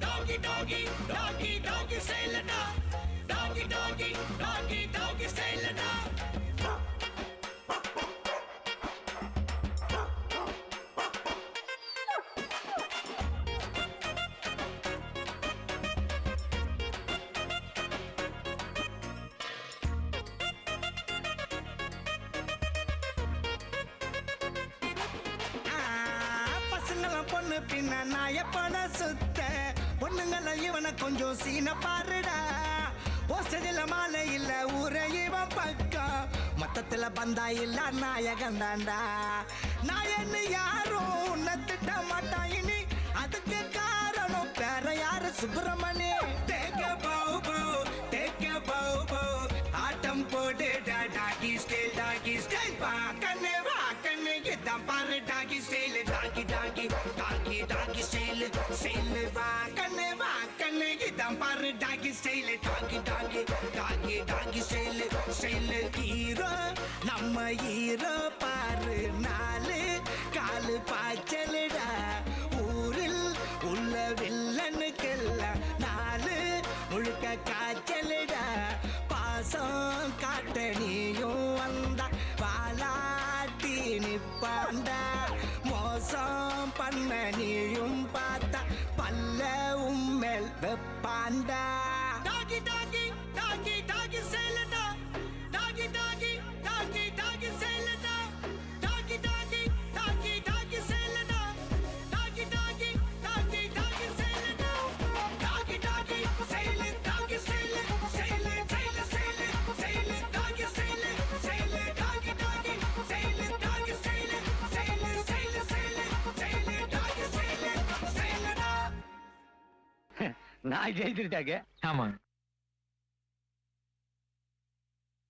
Doggy, doggy, doggy, doggy style da. Doggy, doggy, doggy, doggy style da. பொண்ணு பின்ன நாயப்பட சுத்த பொண்ணுங்கள இவனை கொஞ்சம் சீன பாருடா. போஸ்டரில் மாலை இல்ல ஊரை இவன் பக்கம் மொத்தத்துல பந்தா இல்ல நாயகன் தாண்டா. நாயன்னு யாரும் உன்னை திட்ட மாட்டான் இனி, அதுக்கு காரணம் வேற யாரு சுப்பிரமணி. தேக்க பௌபு தேக்க பௌபு ஆட்டம் போடுடா. டாகி ஸ்டைல் பா கண்ணு வா கண்ணு இதான் பாரு டாகி ஸ்டைல். டாகி டாகி டாகி டாகி ஸ்டைல் வா கண்ணு இதான் பாரு டாகி ஸ்டைல். டாகி டாகி டாகி டாகி ஸ்டைல் ஹீரோ நம்ம ஹீரோ பாரு நாலு காலு பாய்ச்சலுடா. ஊரில் உள்ள வில்லனுக்கெல்லாம் நாலு முழுக்க காய்ச்சலுடா. பாசம் காட்ட நீயும் வந்தா வாலாட்டி நிப்பாண்டா. மோசம் பண்ண நீயும் பார்த்தா பல்லவும் மேல் வெப்பாண்டா. டாகி டாகி டாகி டாகி சேலடா. டாகி டாகி டாகி டாகி சேலடா. டாகி டாகி டாகி டாகி சேலடா. நான் ஜெயிச்சிருட்டாங்க. ஆமாங்க.